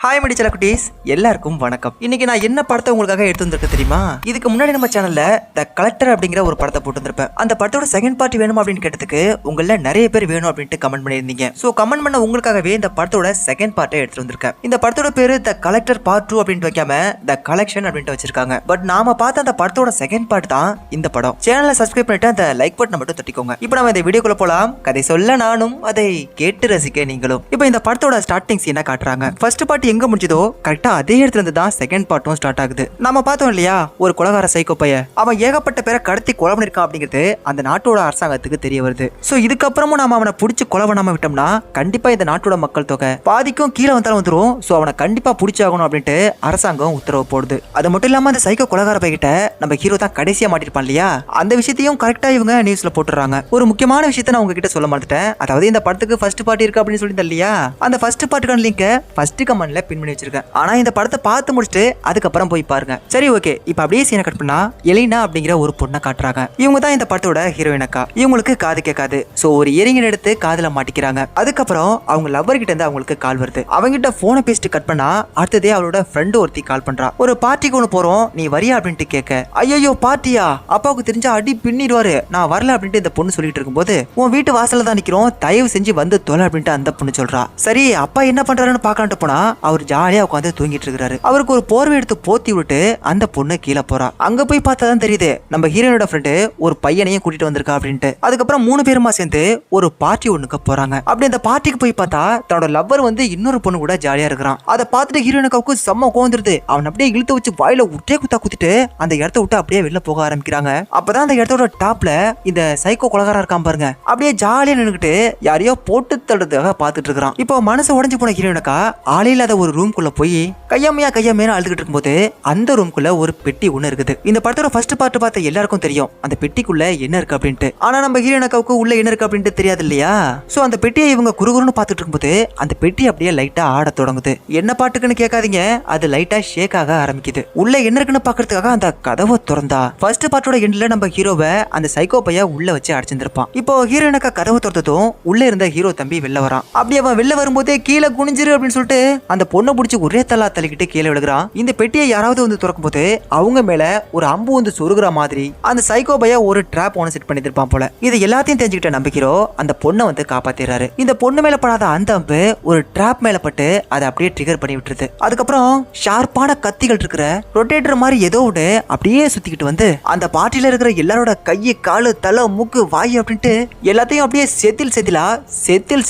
Hi மடிச்சல குட்டீஸ், எல்லாருக்கும் வணக்கம். இன்னைக்கு நான் என்ன படத்தை உங்களுக்காக எடுத்து வந்திருக்கேன் தெரியுமா? இதுக்கு முன்னாடி நம்ம சேனல்ல த கலெக்டர் அப்படிங்கிற ஒரு படத்தை போட்டு வந்திருப்பேன். அந்த படத்தோட செகண்ட் பார்ட் வேணும் அப்படின்னு கேட்டதுக்கு உங்கள நிறைய பேர் வேணும் அப்படின்ட்டு கமெண்ட் பண்ணியிருந்தீங்க. ஸோ கமெண்ட் பண்ண உங்களுக்காகவே இந்த படத்தோட செகண்ட் பார்ட்டை எடுத்து வந்திருக்கேன். இந்த படத்தோட பேரு த கலெக்டர் பார்ட் 2 அப்படின்ட்டு வைக்காம த கலெக்ஷன் அப்படின்ட்டு வச்சிருக்காங்க. பட் நாம பார்த்த அந்த படத்தோட செகண்ட் பார்ட் தான் இந்த படம். சேனலை சப்ஸ்கிரைப் பண்ணிட்டு அந்த லைக் பட்டன் மட்டும் தட்டிக்கோங்க. இப்போ நம்ம இந்த வீடியோக்குள்ள போலாம். கதை சொல்ல நானும், அதை கேட்டு ரசிக்க நீங்களும். இப்போ இந்த படத்தோட ஸ்டார்டிங் சீனை காட்டுறாங்க. ஃபர்ஸ்ட் பார்ட் எங்க முடிஞ்சதோ கரெக்டா அதே இடத்துல இருந்து தான் செகண்ட் பார்ட்டும் ஸ்டார்ட் ஆகுது. நம்ம பார்த்தோம் இல்லையா, ஒரு கொலகார சைக்கோ பையன், அவன் ஏகப்பட்ட பேரை கடத்தி கொலை பண்ணிருக்கான் அப்படிங்கிறது அந்த நாட்டோட அரசாங்கத்துக்கு தெரிய வருது. சோ இதுக்கப்புறமும் நாம அவனை பிடிச்சி கொலை பண்ணாம விட்டோம்னா கண்டிப்பா இந்த நாட்டோட மக்கள் தொகை பாதிக்கும் கீழே வந்தாலும் வந்துரும். சோ அவனை கண்டிப்பா பிடிச்சாகணும் அப்படின்ட்டு அரசாங்கம் உத்தரவு போடுது. அது மட்டும் இல்லாம அந்த சைக்கோ கொலகார பையன்கிட்ட நம்ம ஹீரோ தான் கடைசியா மாட்டிருப்பான் இல்லையா, அந்த விஷயத்தையும் கரெக்டா இவங்க நியூஸ்ல போட்டுறாங்க. ஒரு முக்கியமான விஷயத்தை நான் உங்ககிட்ட சொல்ல மாட்டேன். அதாவது இந்த படத்துக்கு ஃபர்ஸ்ட் பார்ட் இருக்கு அப்படின்னு சொல்லிட்டு இல்லையா, அந்த ஃபர்ஸ்ட் பார்ட்டுக்கான லிங்க் ஃபர்ஸ்ட் கமெண்ட்ல பின் பண்ணி வச்சிருக்கேன். ஆனா இந்த படத்தை பார்த்து முடிச்சுட்டு அதுக்கப்புறம் போய் பாருங்க. சரி, ஓகே. இப்ப அப்படியே சீனை கட் பண்ணா எலினா அப்படிங்கிற ஒரு பொண்ணை காட்டுறாங்க. இவங்க தான் இந்த படத்தோட ஹீரோயின் அக்கா. இவங்களுக்கு காது கேட்காது. சோ ஒரு இயரிங் எடுத்து காதுல மாட்டிக்கிறாங்க. அதுக்கப்புறம் அவங்க லவ்வர் கிட்ட இருந்து அவங்களுக்கு கால் வருது. அவங்கிட்ட போனை பேசிட்டு கட் பண்ணா அடுத்ததே அவளோட ஃப்ரெண்டு ஒருத்தி கால் பண்றா. ஒரு பார்ட்டிக்கு ஒன்று போறோம், நீ வரியா அப்படின்ட்டு கேட்க, ஐயோ பார்ட்டியா, அப்பாவுக்கு தெரிஞ்சா அடி பின்னிடுவாரு, நான் வரல அப்படின்ட்டு இந்த பொண்ணு சொல்லிட்டு இருக்கும்போது, உன் வீட்டு வாசல்ல தான் நிக்கிறோம், தயவு செஞ்சு வந்து தொலை அப்படின்ட்டு அந்த பொண்ணு சொல்றா. சரி, அப்பா என்ன பண்றாருன்னு பாக்கலான்ட்டு போனா அவர் ஜாலியா உட்காந்து தூங்கிட்டு இருக்காரு. அவருக்கு ஒரு போர்வை எடுத்து போத்தி விட்டு அந்த பொண்ணு கீழே போறா. அங்க போய் பார்த்தாதான் தெரியுது நம்ம ஹீரோனோட ஃப்ரெண்டு ஒரு பையனையும் கூட்டிட்டு வந்திருக்கா அப்படின்ட்டு. அதுக்கப்புறம் 3 பேருமா சேர்ந்து ஒரு பார்ட்டி ஒண்ணுக்கு போறாங்க. அப்படி அந்த பார்ட்டிக்கு போய் பார்த்தா தன்னோட லவ்வர் வந்து இன்னொரு பொண்ணு கூட ஜாலியா இருக்கிறான். அதை பார்த்துட்டு ஹீரோனுக்கு செம்ம கோவந்துருது. அவன் அப்படியே இழுத்து வச்சு வாயில ஒட்டே குத்தா குத்திட்டு அந்த இடத்த விட்டு அப்படியே வெளில போக ஆரம்பிக்கிறாங்க. அப்பதான் அந்த இடத்தோட டாப்ல இந்த சைக்கோ கொலகாரா இருக்கான் பாருங்க, அப்படியே ஜாலியா நின்னுக்கிட்டு யாரையோ போட்டு தள்ளுறதுக்காக பாத்துட்டு இருக்கான். இப்போ மனசு உடஞ்சு போன ஹீரோனுக்கா ஆளையில அதை ஒரு ரூம்குள்ள போய் கையம்மையா அழுதுகிட்டு இருக்கும்போது அந்த ரூம்குள்ள ஒரு பெட்டி ஒண்ணு இருக்குது. இந்த படத்தோட ஃபர்ஸ்ட் பார்ட் பார்த்த எல்லாருக்கும் தெரியும் அந்த பெட்டிக்குள்ள என்ன இருக்கு அப்படின்ட்டு. ஆனா நம்ம ஹீரோனுக்கு உள்ள என்ன இருக்கு அப்படின்ட்டு தெரியாது இல்லையா. சோ அந்த பெட்டியை இவங்க குறுகுறுன்னு பார்த்துட்டு இருக்கும்போது அந்த பெட்டி அப்படியே லைட்டா ஆட தொடங்குது. என்ன பாட்டுக்குன்னு கேட்காதீங்க, அது லைட்டா ஷேக் ஆக ஆரம்பிக்குது. உள்ள என்ன இருக்குன்னு பாக்குறதுக்காக அந்த கதவை திறந்தா ஃபர்ஸ்ட் பார்ட்டோட எண்ட்ல நம்ம ஹீரோவை அந்த சைக்கோ பைய உள்ள வச்சு அடைச்சிருப்பான். இப்போ ஹீரோனுக்கு கதவை திறந்ததும் உள்ள இருந்த ஹீரோ தம்பி வெளில வரான். அப்படி அவன் வெளில வரும்போதே கீழே குனிஞ்சிரு அப்படின்னு சொல்லிட்டு அந்த பொண்ணை பிடிச்சி ஒரே தலா தள்ளிக்கிட்டு கீழே விழுகிறான். இந்த பெட்டியை யாராவது வந்து திறக்கும் போது அவங்க மேல ஒரு அம்பு வந்து சொருகிற மாதிரி அந்த சைக்கோ பைய ஒரு ட்ராப் ஒன்று செட் பண்ணிருப்பான் போல. இது எல்லாத்தையும் தெரிஞ்சுக்கிட்ட நம்ம ஹீரோ அந்த பொண்ணை வந்து காப்பாத்திடுறாரு. இந்த பொண்ணு மேல படாத அந்த அம்பு ஒரு ட்ராப் மேல பட்டு அதை அப்படியே ட்ரிகர் பண்ணி விட்டுருது. அதுக்கப்புறம் ஷார்ப்பான கத்திகள் இருக்கிற ரொட்டேட்டர் மாதிரி ஏதோ ஒன்று அப்படியே சுத்திக்கிட்டு வந்து அந்த பார்ட்டியில இருக்கிற எல்லாரோட கையை காலு தலை மூக்கு வாய் அப்படின்ட்டு எல்லாத்தையும் அப்படியே செதில்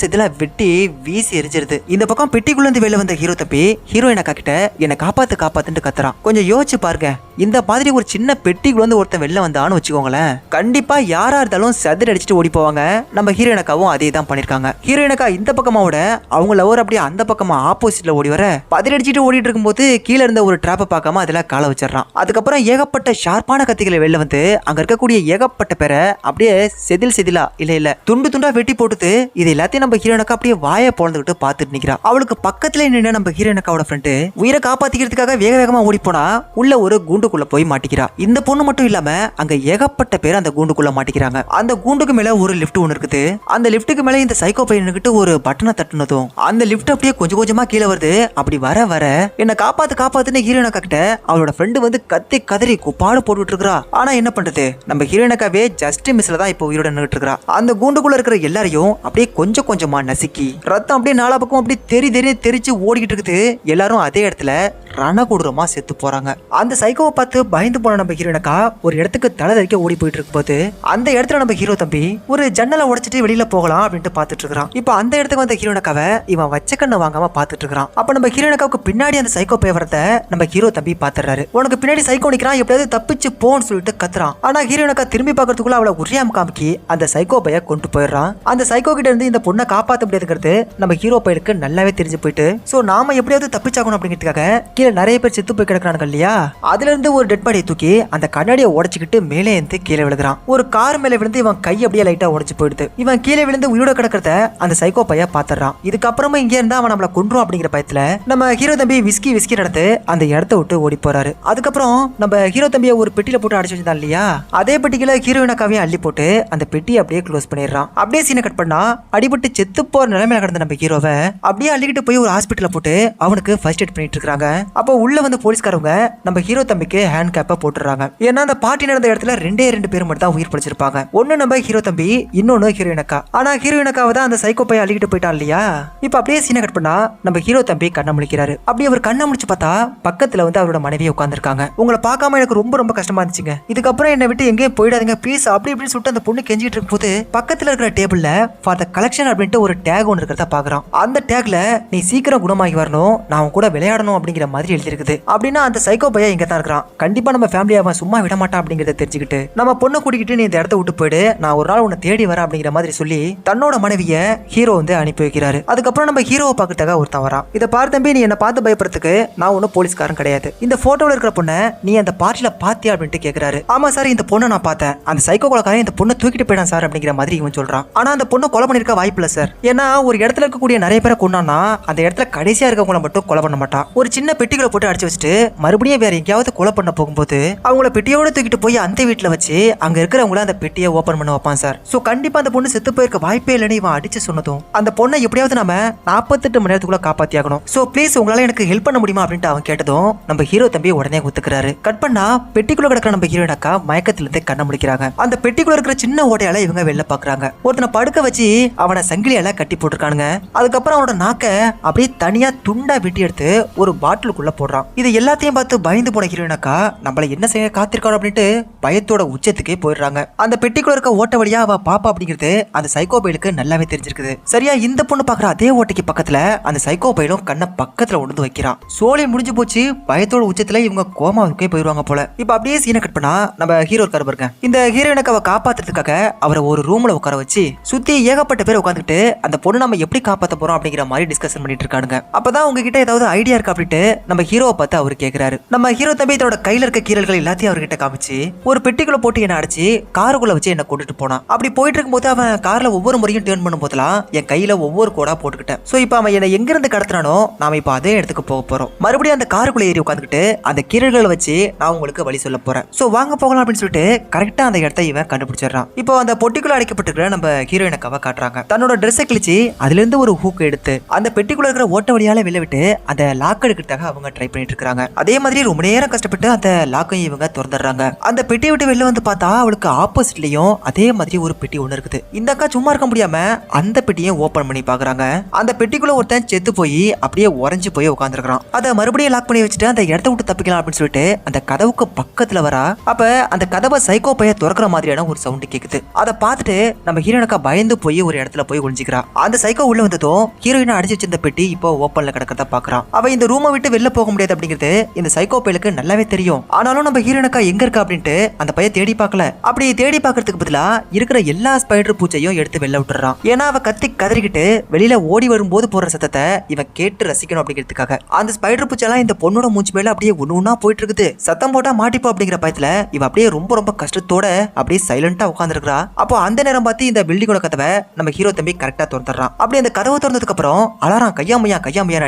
செதிலா வெட்டி வீசி எரிஞ்சிருது. இந்த பக்கம் பெட்டிக்குள்ள இருந்து வெளில வந்த ஹீரோ தம்பி ஹீரோயினை கிட்ட என்னை காப்பாத்துன்னு கத்துறான். கொஞ்சம் யோசிச்சு பாருங்க, இந்த மாதிரி ஒரு சின்ன பெட்டிக்குள்ள வந்து ஒருத்தன் வெளில வந்தான்னு வச்சுக்கோங்களேன், கண்டிப்பா யாரா இருந்தாலும் சதுர அடிச்சுட்டு ஓடி போவாங்க. நம்ம ஹீரோயினக்காவும் அதே தான் பண்ணிருக்காங்க. ஹீரோயினக்கா இந்த பக்கமாவோட அவங்க லவர் அப்படியே அந்த பக்கமா ஆப்போசிட்ல ஓடி வர பதில் அடிச்சுட்டு ஓடிட்டு இருக்கும்போது கீழே இருந்த ஒரு டிராப்பை பார்க்காம அதுல காலை வச்சிடறான். அதுக்கப்புறம் ஏகப்பட்ட ஷார்ப்பான கத்திகளை வெளில வந்து அங்க இருக்கக்கூடிய ஏகப்பட்ட பேரை அப்படியே செதிலா இல்ல துண்டு துண்டா வெட்டி போட்டுது. இது எல்லாத்தையும் நம்ம ஹீரோயினக்கா அப்படியே வாயை பொழந்துகிட்டு பார்த்துட்டு நிக்கிறா. அவளுக்கு பக்கத்துல நின்று நம்ம ஹீரோயினக்காவோட ஃப்ரெண்டு உயிரை காப்பாத்திக்கிறதுக்காக வேக வேகமா ஓடி போனா உள்ள ஒரு கூண்டுக்குள்ள போய் மாட்டிக்கிறா. இந்த பொண்ணு மட்டும் இல்லாம அங்க ஏகப்பட்ட பேர் அந்த கூண்டுக்குள்ள மாட்டிக்கிறாங்க. அந்த கூண்டுக்கு மேல ஒரு லிஃப்ட் ஒன்று இருக்குது. அந்த லிஃப்ட்டுக்கு மேல இந்த சைக்கோ பையனுக்கிட்டு ஒரு பட்டனை தட்டுனதும் அந்த லிஃப்ட் அப்படியே கொஞ்சம் கொஞ்சமா கீழே வருது. அப்படி வர என்ன காப்பாத்துன்னு ஹீரோயினக்கா கிட்ட அவளோட ஃப்ரெண்டு வந்து கத்தி கதறி குப்பாடு போட்டுட்டு இருக்கா. ஆனா என்ன பண்றது, நம்ம ஹீரோயினக்காவே ஜஸ்ட் மிஸ்ல தான் இப்போ உயிரோட நின்னுட்டு இருக்கா. அந்த கூண்டுக்குள்ள இருக்கிற எல்லாரையும் அப்படியே கொஞ்சம் கொஞ்சமா நசுக்கி ரத்தம் அப்படியே நாலா பக்கம் அப்படியே தெரிச்சு ஓடிக்கிட்டு இருக்குது. எல்லாரும் அதே இடத்துல ரணகொடூரமா செத்து போறாங்க. அந்த சைக்கோவை பார்த்து பயந்து போன நம்ம ஹீரோயினக்கா ஒரு இடத்துக்கு தலை தறிக்க ஓடி போயிட்டு இருக்கும்போது அந்த இடத்துல நம்ம ஹீரோ தம்பி ஒரு ஜன்னலை உடைச்சிட்டு வெளியில போகலாம் அப்படின்ட்டு பாத்துட்டு இருக்கான். இப்போ அந்த இடத்துக்கு வந்த ஹீரோயினக்காவை இவன் வச்ச கண்ணு வாங்காம பாத்துட்டு இருக்கான். அப்ப நம்ம ஹீரோயினக்காவுக்கு பின்னாடி அந்த சைக்கோ பைய வரத நம்ம ஹீரோ தம்பி பாத்துறாரு. உனக்கு பின்னாடி சைக்கோ நிக்கிறான், எப்படியாவது தப்பிச்சு போன்னு சொல்லிட்டு கத்துறான். ஆனா ஹீரோயினக்கா திரும்பி பாக்குறதுக்குள்ள அவளை உரியாம காமிக்கி அந்த சைக்கோ பைய கொண்டு போயிடுறான். அந்த சைக்கோ கிட்ட இருந்து இந்த பொண்ணை காப்பாத்த முடியாதுங்கிறது நம்ம ஹீரோ பையனுக்கு நல்லாவே தெரிஞ்சு போயிட்டு சோ நாம எப்படியாவது தப்பிச்சாகணும் அப்படிங்கிறதுக்காக கீழே நிறைய பேர் செத்து போய் கிடக்குறாங்க இல்லையா, அதுல இருந்து ஒரு டெட் பாடியை தூக்கி அந்த கண்ணாடியை உடைச்சுக்கிட்டு மேலே இருந்து கீழே விழுகிறான். ஒரு கார் மேல விழுந்து இவன் கை அப்படியே லைட்டா உடைச்சு போயிடுது. இவன் கீழே விழுந்து உயிரோட கிடக்கிறத அந்த சைக்கோ பைய பாத்துறான். இதுக்கப்புறமா இங்க இருந்தா அவன் நம்மள கொன்றும் அப்படிங்கிற பயத்துல நம்ம ஹீரோ தம்பி விஸ்கி நடத்து அந்த இடத்த விட்டு ஓடி போறாரு. அதுக்கப்புறம் நம்ம ஹீரோ தம்பியை ஒரு பெட்டியில போட்டு அடிச்சு வச்சிருந்தான் இல்லையா, அதே பெட்டிக்குள்ள ஹீரோயினாக்காவையும் அள்ளி போட்டு அந்த பெட்டியை அப்படியே க்ளோஸ் பண்ணிடுறான். அப்படியே சீனை கட் பண்ணா அடிபட்டு செத்து போற நிலைமையில கிடந்த நம்ம ஹீரோவை அப்படியே அள்ளிக்கிட்டு போய் ஒரு ஹாஸ்பிட்டல்ல போட்டு அவனுக்கு ஃபர்ஸ்ட் எய்ட் பண்ணிட்டு இருக்காங்க. அப்போ உள்ள வந்து போலீஸ்காரங்க நம்ம ஹீரோ தம்பிக்கு ஹேண்ட் கேப்ப போட்டுறாங்க. ஏன்னா அந்த பார்ட்டி நடந்த இடத்துல ரெண்டு பேர் மட்டும் தான் உயிர் பிடிச்சிருப்பாங்க. ஒன்னு நம்ம ஹீரோ தம்பி, இன்னொன்னு ஹீரோயினக்கா. ஆனா ஹீரோயினக்காவை தான் அந்த சைக்கோ பைய அள்ளிக்கிட்டு போயிட்டான் இல்லையா. இப்ப அப்படியே சீனை கட் பண்ணா நம்ம ஹீரோ தம்பி கண்ணை முழிக்கிறாரு. அப்படியே அவர் கண்ணை முடிச்சு பார்த்தா பக்கத்துல வந்து அவரோட மனைவியை உட்கார்ந்துருக்காங்க. உங்களை பார்க்காம எனக்கு ரொம்ப கஷ்டமா இருந்துச்சுங்க, இதுக்கப்புறம் என்னை விட்டு எங்கேயும் போயிடாதீங்க ப்ளீஸ் அப்படி இப்படின்னு சொல்லிட்டு அந்த பொண்ணு கெஞ்சிட்டு இருக்கும் போது பக்கத்துல இருக்கிற டேபிள்ல ஃபார் த கலெக்ஷன் அப்படின்ட்டு ஒரு டேக் ஒன்று இருக்கிறத பாக்குறான். அந்த டேக்ல நீ சீக்கிரம் குணமாகி வரணும், நான் உன் கூட விளையாடணும் அப்படிங்கிற மாதிரி எழுதிருக்குது. அப்படின்னா அந்த சைக்கோ பையா இங்க தான் இருக்கிறான். கண்டிப்பா நம்ம ஃபேமிலி அவன் சும்மா விட மாட்டான் அப்படிங்கறத தெரிஞ்சுக்கிட்டு நம்ம பொண்ணை கூட்டிக்கிட்டு நீ இந்த இடத்த விட்டு போயிடு, நான் ஒரு நாள் உன்னை தேடி வரேன் அப்படிங்கிற மாதிரி சொல்லி தன்னோட மனைவிய ஹீரோ வந்து அனுப்பி வைக்கிறாரு. அதுக்கப்புறம் நம்ம ஹீரோவை பார்க்கறதுக்காக ஒருத்தன் வரான். இதை பார்த்து தம்பி நீ என்ன பார்த்து பயப்படுறதுக்கு நான் ஒன்னும் போலீஸ்காரன் கிடையாது, இந்த போட்டோல இருக்கிற பொண்ணை நீ அந்த பார்ட்டில பாத்தியா அப்படின்ட்டு கேக்குறாரு. ஆமா சார் இந்த பொண்ணை நான் பார்த்தேன், அந்த சைக்கோ கொலைக்காரன் இந்த பொண்ணை தூக்கிட்டு போயிடான் சார் அப்படிங்கிற மாதிரி இவன் சொல்றான். ஆனா அந்த பொண்ணை கொலை பண்ணிருக்க வாய்ப்பு இல்ல சார், ஏன்னா ஒரு இடத்துல இருக்கக்கூடிய நிறைய பேரை கொண்டானா அந்த இடத்துல கடைசியா இருக்கவங்களை மட்டும் கொலை பண்ண மாட்டான். ஒரு சின்ன பெட்டிகளை போட்டு அடிச்சு வச்சுட்டு மறுபடியும் வேற எங்கேயாவது கொலை பண்ண போகும்போது அவங்கள பெட்டியோட தூக்கிட்டு போய் அந்த வீட்டுல வச்சு அங்க இருக்கிறவங்கள அந்த பெட்டியை ஓபன் பண்ண வைப்பான் சார். சோ கண்டிப்பா அந்த பொண்ணு செத்து போயிருக்க வாய்ப்பே இல்லைன்னு இவன் அடிச்சு சொன்னதும் அந்த பொண்ணை எப்படியாவது நம்ம 48 மணி நேரத்துக்குள்ள காப்பாத்தியாகணும், சோ ப்ளீஸ் உங்களால எனக்கு ஹெல்ப் பண்ண முடியுமா அப்படின்ட்டு அவன் கேட்டதும் நம்ம ஹீரோ தம்பி உடனே ஒத்துக்கிறாரு. கட் பண்ணா பெட்டிக்குள்ள கிடக்கிற நம்ம ஹீரோயின் அக்கா மயக்கத்துல இருந்து கண்ண முடிக்கிறாங்க. அந்த பெட்டிக்குள்ள இருக்கிற சின்ன ஓட்டையால இவங்க வெளில பாக்குறாங்க. ஒருத்தனை படுக்க வச்சு அவனை சங்கிலியால கட்டி போட்டுருக்கானுங்க. அதுக்கப்புறம் அவனோட நாக்க அப்படியே தனியா துண்டா வெட்டி எடுத்து ஒரு பாட்டிலுக்குள்ள போடுறான். இது எல்லாத்தையும் பார்த்து பயந்து போன ஹீரோயின் அக்கா நம்மள என்ன செய்ய காத்திருக்காரு அப்படின்ட்டு பயத்தோட உச்சத்துக்கே போயிடுறாங்க. அந்த பெட்டிக்குள்ள இருக்க ஓட்ட வழியா அவ பாப்பா அப்படிங்கிறது அந்த சைக்கோ பைலுக்கு நல்லாவே தெரிஞ்சிருக்குது. சரியா இந்த பொண்ணு பாக்குற அதே ஓட்டைக்கு பக்கத்துல அந்த சைக்கோ பைலும் கண்ணை பக்கத்துல உணர்ந்து வைக்கிறான். சோழி முடிஞ்சு போச்சு, பயத்தோட உச்சத்துல இவங்க கோமாவுக்கே போயிருவாங்க போல. இப்ப அப்படியே சீனை கட் பண்ணா நம்ம ஹீரோ இருக்காரு பாருங்க. இந்த ஹீரோயினுக்கு அவ காப்பாத்துறதுக்காக அவரை ஒரு ரூம்ல உட்கார வச்சு சுத்தி ஏகப்பட்ட பேர் உட்காந்துட்டு அந்த பொண்ணு நம்ம எப்படி காப்பாத்த போறோம் அப்படிங்கிற மாதிரி டிஸ்கஷன் பண்ணிட்டு இருக்காங்க. அப்பதான் உங்ககிட்ட ஏதாவது ஐடியா இருக்கா அப்படின்ட்டு நம்ம ஹீரோவை பார்த்து அவரு கேக்குறாரு. நம்ம ஹீரோ தம்பி தன்னோட கையில இருக்க கீரல்கள் எல்லாத்தையும் அவர்கிட்ட காமிச்சு ஒரு பெட்டிக்குள்ள போட்டு என்ன அடிச்சு காருக்குள்ள வச்சு என்ன கொண்டுட்டு போனான். அப்படி போயிட்டு இருக்கும்போது அவன் கார்ல ஒவ்வொரு முறையும் டேர்ன் பண்ணும் போதெல்லாம் என் கையில ஒவ்வொரு கோடா போட்டுக்கிட்டேன். சோ இப்ப அவன் என்ன எங்க இருந்து கடத்துறானோ நாம இப்ப அதே இடத்துக்கு போக போறோம். மறுபடியும் அந்த காருக்குள்ள ஏறி உட்காந்துக்கிட்டு அந்த கீரல்களை வச்சு நான் உங்களுக்கு வழி சொல்ல போறேன். சோ வாங்க போகலாம் அப்படின்னு சொல்லிட்டு கரெக்டா அந்த இடத்தை இவன் கண்டுபிடிச்சிடறான். இப்போ அந்த பொட்டிக்குள்ள அடைக்கப்பட்டிருக்கிற நம்ம ஹீரோயினை கவ காட்டுறாங்க. தன்னோட ட்ரெஸ்ஸை கிழிச்சு அதுல இருந்து ஒரு ஹூக் எடுத்து அந்த பெட்டிக்குள்ள இருக்கிற ஓட்ட வழியால வெளில விட்டு அந்த லாக் எடுக்கிறதுக்காக அவங்க ட்ரை பண்ணிட்டு இருக்காங்க. அதே மாதிரி ரொம்ப நேரம் கஷ்டப்பட்டு அந்த லாக்கையும் இவங்க திறந்துடுறாங்க. அந்த பெட்டியை விட்டு வெளில வந்து பார்த்தா அவளுக்கு ஆப்போசிட்லயும் அதே மாதிரி ஒரு பெட்டி ஒண்ணு இருக்குது. இந்த அக்கா சும்மா இருக்க முடியாம அந்த பெட்டியை ஓபன் பண்ணி பாக்குறாங்க. அந்த பெட்டிக்குள்ள ஒருத்தன் செத்து போய் அப்படியே உறைஞ்சு போய் உட்காந்துருக்கான். அதை மறுபடியும் லாக் பண்ணி வச்சுட்டு அந்த இடத்த விட்டு தப்பிக்கலாம் அப்படின்னு சொல்லிட்டு அந்த கதவுக்கு பக்கத்துல வரா. அப்ப அந்த கதவை சைக்கோ பைய திறக்கிற மாதிரியான ஒரு சவுண்ட் கேக்குது. அதை பார்த்துட்டு நம்ம ஹீரோயினுக்கா பயந்து போய் ஒரு இடத்துல போய் ஒளிஞ்சிக்கிறா. அந்த சைக்கோ உள்ள வந்ததும் ஹீரோயினை அடிச்சு வச்சிருந்த பெட்டி இப்போ ஓப்பன்ல கிடக்கிறத பாக்குறான். அவ இந்த ரூமை விட்டு வெளில போக முடியாது அப்படிங்கிறது இந்த சைக்கோ பையலுக்கு நல்லாவே தெரியும். ஆனாலும் நம்ம ஹீரோயினுக்கா எங்க இருக்கா அப்படின்ட்டு அந்த பையன் தேடி பார்க்கல. அப்படி தேடி பார்க்கறதுக்கு பதிலா இருக்கிற எல்லா ஸ்பைடர் பூச்சையும் எடுத்து வெளில விட்டுறான். ஏன்னா அவ கத்தி கதறிக்கிட்டு வெளியில ஓடி வரும்போது போற சத்தத்தை இவன் கேட்டு ரசிக்கணும் அப்படிங்கிறதுக்காக அந்த ஸ்பைடர் பூச்செல்லாம் இந்த பொண்ணோட மூச்சு மேல அப்படியே ஒண்ணு போயிட்டு இருக்குது. சத்தம் போட்டா மாட்டிப்போ அப்படிங்கிற பயத்துல இவ அப்படியே ரொம்ப கஷ்டத்தோட அப்படியே சைலண்டா உட்கார்ந்துருக்கா. அப்போ அந்த நேரம் பார்த்து இந்த பில்டிங்கோட கதவை நம்ம ஹீரோ தம்பி கரெக்டா திறந்துறான். அப்படி அந்த கதவை திறந்ததுக்கு அப்புறம் அலாரம் கையாமையா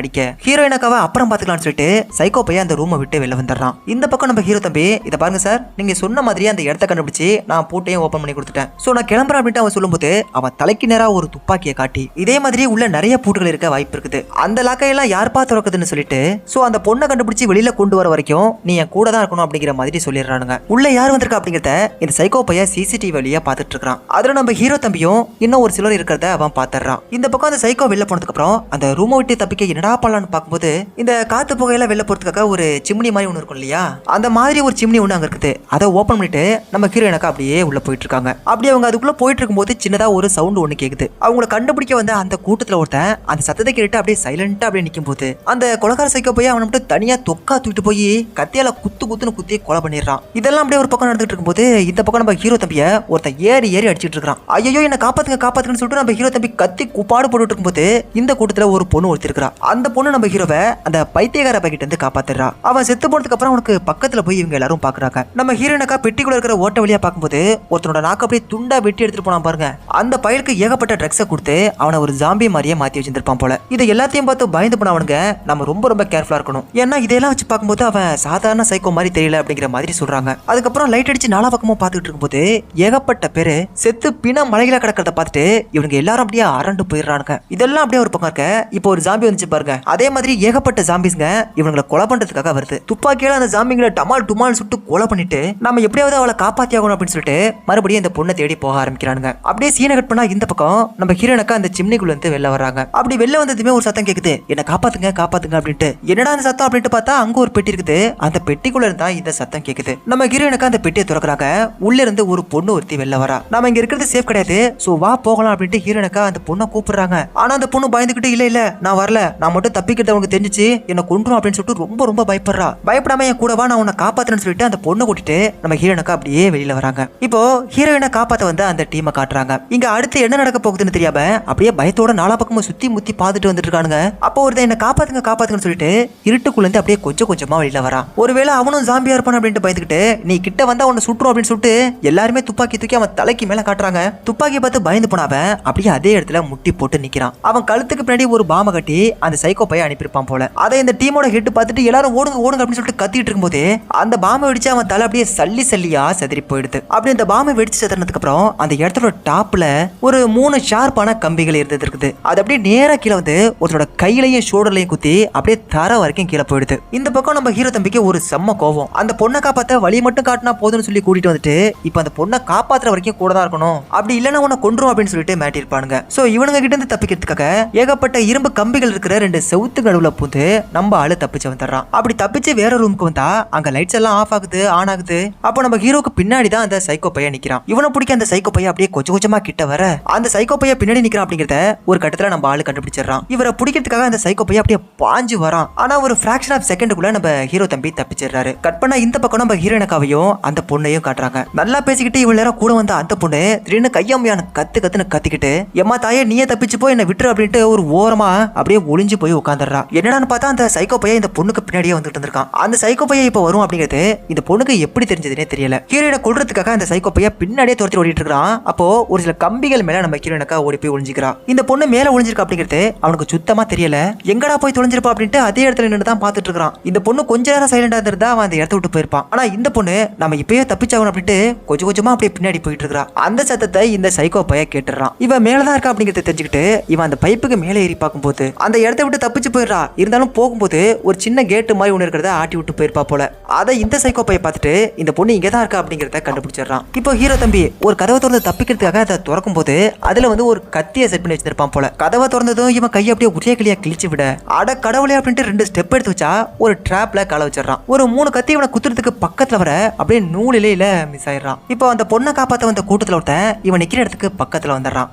அடிக்க ஹீரோயினக்காவை அப்புறம் பாத்துக்கலாம்னு சொல்லிட்டு சைக்கோ பையன் அந்த ரூமை விட்டு வெளில வந்துடுறான். இந்த பக்கம் நம்ம ஹீரோ தம்பி இதை பாருங்க சார், நீங்க சொன்ன மாதிரியே அந்த இடத்த கண்டுபிடிச்சு நான் பூட்டையும் ஓபன் பண்ணி கொடுத்துட்டேன். சோ நான் கிளம்புறேன் அப்படின்ட்டு அவன் சொல்லும்போது அவன் தலைக்கு நேரா ஒரு துப்பாக்கியை காட்டி இதே மாதிரி உள்ள நிறைய பூட்டுகள் இருக்க வாய்ப்பு இருக்குது, அந்த லாக்கையெல்லாம் யார் பார்த்து திறக்குதுன்னு சொல்லிட்டு சோ அந்த பொண்ணை கண்டுபிடிச்சு வெளியில கொண்டு வர வரைக்கும் நீ என் கூட தான் இருக்கணும் அப்படிங்கிற மாதிரி சொல்லிடுறானுங்க. உள்ள யார் வந்திருக்கா அப்படிங்கறத இந்த சைக்கோ பையன் சிசிடிவி வழியா பாத்துட்டு இருக்கான். அதுல நம்ம ஹீரோ தம்பியும் இன்னும் ஒரு சிலர் இருக்கிறத அவன் பாத்துறான். இந்த பக்கம் அந்த சைக்கோ வெளில போனதுக்கு அப்புறம் அந்த ரூமை விட்டு தப்பிக்க என்னடா பண்ணலான்னு பார்க்கும்போது இந்த காத்து புகையில வெளில போறதுக்காக ஒரு சிம்னி மாதிரி ஒண்ணு இருக்கும் இல்லையா, அந்த மாதிரி ஒரு சிம்னி ஒண்ணு அங்க இருக்குது. அதை ஓபன் பண்ணிட்டு நம்ம ஹீரோயினுக்கு அப்படியே உள்ள போயிட்டு இருக்காங்க. அப்படி அவங்க அதுக்குள்ள போயிட்டு இருக்கும்போது சின்னதா ஒரு சவுண்ட் ஒண்ணு கேக்குது. அவங்கள கண்டுபிடிக்க வந்த அந்த கூட்டத்துல ஒருத்தன் அந்த சத்தத்தை கேட்டு அப்படியே சைலண்டா அப்படியே நிக்கும் போது அந்த கொலைகார சைக்கோ போய் அவனை மட்டும் தனியா தொக்கா தூக்கிட்டு போய் கத்தியால குத்துன்னு குத்தி கொலை பண்ணிடுறான். இதெல்லாம் அப்படியே ஒரு பக்கம் நடந்துட்டு இருக்கும்போது இந்த பக்கம் நம்ம ஹீரோ தம்பிய ஒருத்தன் ஏறி அடிச்சிட்டு இருக்கான். ஐயோ என்ன காப்பாத்துங்கன்னு சொல்லிட்டு நம்ம ஹீரோ தம்பி கத்தி குப்பாடு போட்டுட்டு இருக்கும்போது இந்த கூட்டத்துல ஒரு பொண்ணு ஒருத்தி இருக்கா. அந்த பொண்ணு நம்ம ஹீரோவை அந்த பைத்திய பைத்தியக்கார பைக்கிட்ட இருந்து காப்பாத்துறா. அவன் செத்து போனதுக்கு அப்புறம் அவனுக்கு பக்கத்துல போய் இவங்க எல்லாரும் பாக்குறாங்க. நம்ம ஹீரோயினக்கா பெட்டிக்குள்ள இருக்கிற ஓட்ட வழியா பார்க்கும்போது ஒருத்தனோட நாக்கு அப்படியே துண்டா வெட்டி எடுத்துட்டு போனா பாருங்க. அந்த பயலுக்கு ஏகப்பட்ட ட்ரக்ஸை கொடுத்து அவனை ஒரு ஜாம்பி மாதிரியே மாத்தி வச்சிருப்பான் போல. இதை எல்லாத்தையும் பார்த்து பயந்து போனவனுங்க நம்ம ரொம்ப கேர்ஃபுல்லா இருக்கணும். ஏன்னா இதெல்லாம் வச்சு பார்க்கும்போது அவன் சாதாரண சைக்கோ மாதிரி தெரியல அப்படிங்கிற மாதிரி சொல்றாங்க. அதுக்கப்புறம் லைட் அடிச்சு நாலா பக்கமும் பார்த்துட்டு இருக்கும்போது ஏகப்பட்ட பேரு செத்து பிண மலையில கிடக்கிறத பார்த்துட்டு இவங்க எல்லாரும் அப்படியே அரண்டு போயிடுறானுங்க. இதெல்லாம் அப்படியே ஒரு பக்கம் இருக்க. இப்போ ஒரு ஜாம்பி வந்துச்சு பாருங்க. அதே மாதிரி ஏகப்பட்ட ஜாம்பிஸ்ங்க இவங்களை கொலை பண்றதுக்காக வருது. துப்பாக்கியால அந்த ஜாம்பிங்களை டமால் டுமால் சுட்டு கொலை பண்ணிட்டு நம்ம எப்படியாவது அவளை காப்பாத்தி ஆகணும் அப்படின்னு சொல்லிட்டு மறுபடியும் இந்த பொண்ணை தேடி போக ஆரம்பிக்கிறானுங்க. அப்படியே சீனை கட் பண்ணா இந்த பக்கம் நம்ம ஹீரோனுக்கு அந்த சிம்னிக்குள்ள இருந்து வெளில வர்றாங்க. அப்படி வெளில வந்ததுமே ஒரு சத்தம் கேக்குது, என்ன காப்பாத்துங்க காப்பாத்துங்க அப்படின்ட்டு. என்னடா அந்த சத்தம் அப்படின்ட்டு பார்த்தா அங்க ஒரு பெட்டி இருக்குது. அந்த பெட்டிக்குள்ள இருந்தா இந்த சத்தம் கேக்குது. நம்ம ஹீரோனுக்கு அந்த பெட்டியை திறக்கறாங்க. உள்ள இருந்து ஒரு பொண்ணு ஒருத்தி வெளில வரா. நாம இங்க இருக்கிறது சேஃப் கிடையாது, சோ வா போகலாம் அப்படின்ட்டு ஹீரோனுக்கு அந்த பொண்ணை கூப்பிடுறாங்க. ஆனா அந்த பொண்ணு பயந்துகிட்டு இல்ல நான் வரல, நான் மட்டும் தப்பிக்கிறது அவனுக்கு தெரிஞ்சிச்சு, என்ன கொன்றும் அப்படின்னு சொல்லிட்டு ரொம்ப பயப்படுறா. பயப்படாம என் கூட வா, நான் உன்னை காப்பாத்துறேன்னு சொல்லிட்டு அந்த பொண்ணை கூட்டிட்டு நம்ம ஹீரோனுக்கு அப்படியே வெளியில வராங்க. இப்போ ஹீரோயினை காப்பாத்த வந்து அந்த டீமை காட்டுறாங்க. இங்க அடுத்து என்ன நடக்க போகுதுன்னு தெரியாம அப்படியே பயத்தோட நாலா பக்கமும் சுத்தி முத்தி பாத்துட்டு வந்துட்டு இருக்கானுங்க. அப்போ ஒருத்தன் என்ன காப்பாத்துங்கன்னு சொல்லிட்டு இருட்டுக்குள்ள இருந்து அப்படியே கொஞ்சமா வெளியில வரான். ஒருவேளை அவனும் ஜாம்பியா இருப்பான் அப்படின்ட்டு பயந்துகிட்டு நீ கிட்ட வந்தா உன்னை சுட்டுரும் அப்படின்னு சொல்லிட்டு எல்லாருமே துப்பாக்கி தூக்கி அவன் தலைக்கு மேல காட்டுறாங்க. துப்பாக்கி பார்த்து பயந்து போனவன் அப்படியே அதே இடத்துல முட்டி போட்டு நிக்கிறான். அவன் கழுத்துக்கு பின்னாடி ஒரு பாம கட்டி அந்த சைக்கோ பையன் அனுப்பியிருப்பான் போல. அதை இந்த டீமோட ஹெட் பார்த்துட்டு எல்லாரும் ஓடுங்க அப்படின்னு சொல்லிட்டு கத்திட்டு இருக்கும்போது அந்த பாம வெடிச்சு அவன் தலை அப்படியே சல்லியா செதறி போயிடுது. அப்படி அந்த பாம வெடிச்சு செதறதுக்கு அப்புறம் அந்த இடத்தோட டாப்ல ஒரு 3 ஷார்ப்பான கம்பிகள் இருந்தது இருக்குது. அது அப்படியே நேரா கீழே வந்து ஒருத்தரோட கையிலையும் ஷோல்டர்லையும் குத்தி அப்படியே தர வரைக்கும் கீழே போயிடுது. இந்த பக்கம் நம்ம ஹீரோ தம்பிக்கு ஒரு செம்ம கோவம். அந்த பொண்ணை காப்பாத்த வழி மட்டும் காட்டினா போதும்னு சொல்லி கூட்டிட்டு வந்துட்டு இப்ப அந்த பொண்ணை காப்பாத்துற வரைக்கும் கூட தான் இருக்கணும், அப்படி இல்லைன்னா உன்னை கொன்றும் அப்படின்னு சொல்லிட்டு மாட்டிருப்பானுங்க. சோ இவனுங்க கிட்ட இருந்து தப்பிக்கிறதுக்காக ஏகப்பட்ட இரும்பு கம்பிகள் இருக்கிற 2 செவுத்து நடுவுல பூந்து நம்ம ஆளு தப்பிச்சு வந்துடுறான். அப்படி தப்பிச்சு வேற ரூமுக்கு வந்தா அங்க லைட்ஸ் எல்லாம் ஆஃப் ஆகுது, ஆன் ஆகுது. அப்போ நம்ம ஹீரோக்கு பின்னாடி தான் அந்த சைக்கோ பையன் நிக்கிறான். இவனை பிடிக்க அந்த சைக்கோ பையன் அப்படியே கொஞ்சமா கிட்ட வர அந்த சைக்கோ பையன் பின்னாடி நிக்கிறான் அப்படிங்கறத ஒரு கட்டத்துல நம்ம ஆளு கண்டுபிடிச்சிடறான். இவரை பிடிக்கிறதுக்காக அந்த சைக்கோ பையன் அப்படியே பாஞ்சு வரான். ஆனா ஒரு ஃபிராக்ஷன் ஆஃப் செகண்டுக்குள்ள நம்ம ஹீரோ தம்பி தப்பிச்சிடுறாரு. கட் பண்ணா இந்த பக்கம் நம்ம ஹீரோயினக்காவையும் அந்த பொண்ணையும் காட்டுறாங்க. நல்லா பேசிக்கிட்டு இவ்வளவு நேரம் கூட வந்த அந்த பொண்ணு திடீர்னு கையம்மையான கத்துன்னு கத்திக்கிட்டு எம்மா தாயே நீயே தப்பிச்சு போய் என்ன விட்டுரு அப்படின்ட்டு ஒரு ஓரமா அப்படியே ஒளிஞ்சு போய் உட்காந்துடுறா. என்னடான்னு பார்த்தா அந்த சைக்கோ பையன் இந்த பொண்ணுக்கு பின்னாடியே வந்துட்டு இருந்திருக்கான். அந்த சைக்கோ பையன் இப்ப வரும் அப்படிங்கிறது இந்த பொண்ணுக்கு எப்படி தெரிஞ்சதுன்னே தெரியல. ஹீரோயினை கொல்றதுக்காக அந்த சைக்கோ பையன் பின்னாடியே துரத்தி ஓடிட்டு இருக்கான். அப்போ ஒரு சில கம்பிகள் மேல நம்ம ஹீரோயினக்கா ஓடி போய் ஒளிஞ்சிக்கிறா. இந்த பொண்ணு மேல ஒளிஞ்சிருக்கா அப்படிங்கிறது அவனுக்கு சுத்தமா தெரியல. எங்கடா போய் தொலைஞ்சிருப்பா அப்படின்ட்டு அதே இடத்துல நின்று தான் பாத்துட்டு இருக்கான். இந்த பொண்ணு கொஞ்ச நேரம் சைலண்டா இருந்தா அவன் அந்த இடத்த விட்டு போயிருப்பான். ஆனா இந்த பொண்ணு நம்ம இப்பயே தப்பிச்சாகணும் அப்படின்ட்டு கொஞ்சமா அப்படியே பின்னாடி போயிட்டு இருக்கா. அந்த சத்தத்தை இந்த சைக்கோ பையன் கேட்டுறான். இவன் மேலதான் இருக்கா அப்படிங்கறத தெரிஞ்சுக்கிட்டு இவன் அந்த பைப்புக்கு மேலே ஏறி பார்க்கும்போது அந்த இடத்த விட்டு தப்பிச்சு போயிடுறா. இருந்தாலும் போகும்போது ஒரு சின்ன கேட்டு மாதிரி ஒண்ணு இருக்கிறத ஆட்டி விட்டு போயிருப்பா போல. அதை இந்த சைக்கோ பையன் பார்த்துட்டு இந்த பொண்ணு இங்கதான் இருக்கா அப்படிங்கறத கண்டுபிடிச்சிடறான். இப்போ ஹீரோ தம்பி ஒரு கதவை திறந்து தப்பிக்கிறதுக்காக அதை திறக்கும் போது அதுல வந்து ஒரு கத்தியை செட் பண்ணி வச்சிருப்பான் போல. கதவை திறந்ததும் இவன் கையை அப்படியே ஒரே கிளியா கிழிச்சு விட அட கடவுளே அப்படின்ட்டு 2 ஸ்டெப் எடுத்து வச்சா ஒரு ட்ராப்ல கால வச்சிடறான். ஒரு 3 கத்தி இவனை குத்துறதுக்கு பக்கத்துல வர அப்படியே நூலில மிஸ் ஆயிடுறான். இப்போ அந்த பொண்ணை காப்பாத்த வந்த கூட்டத்துல ஒருத்தன் இவன் நிக்கிற இடத்துக்கு பக்கத்துல வந்துடுறான்.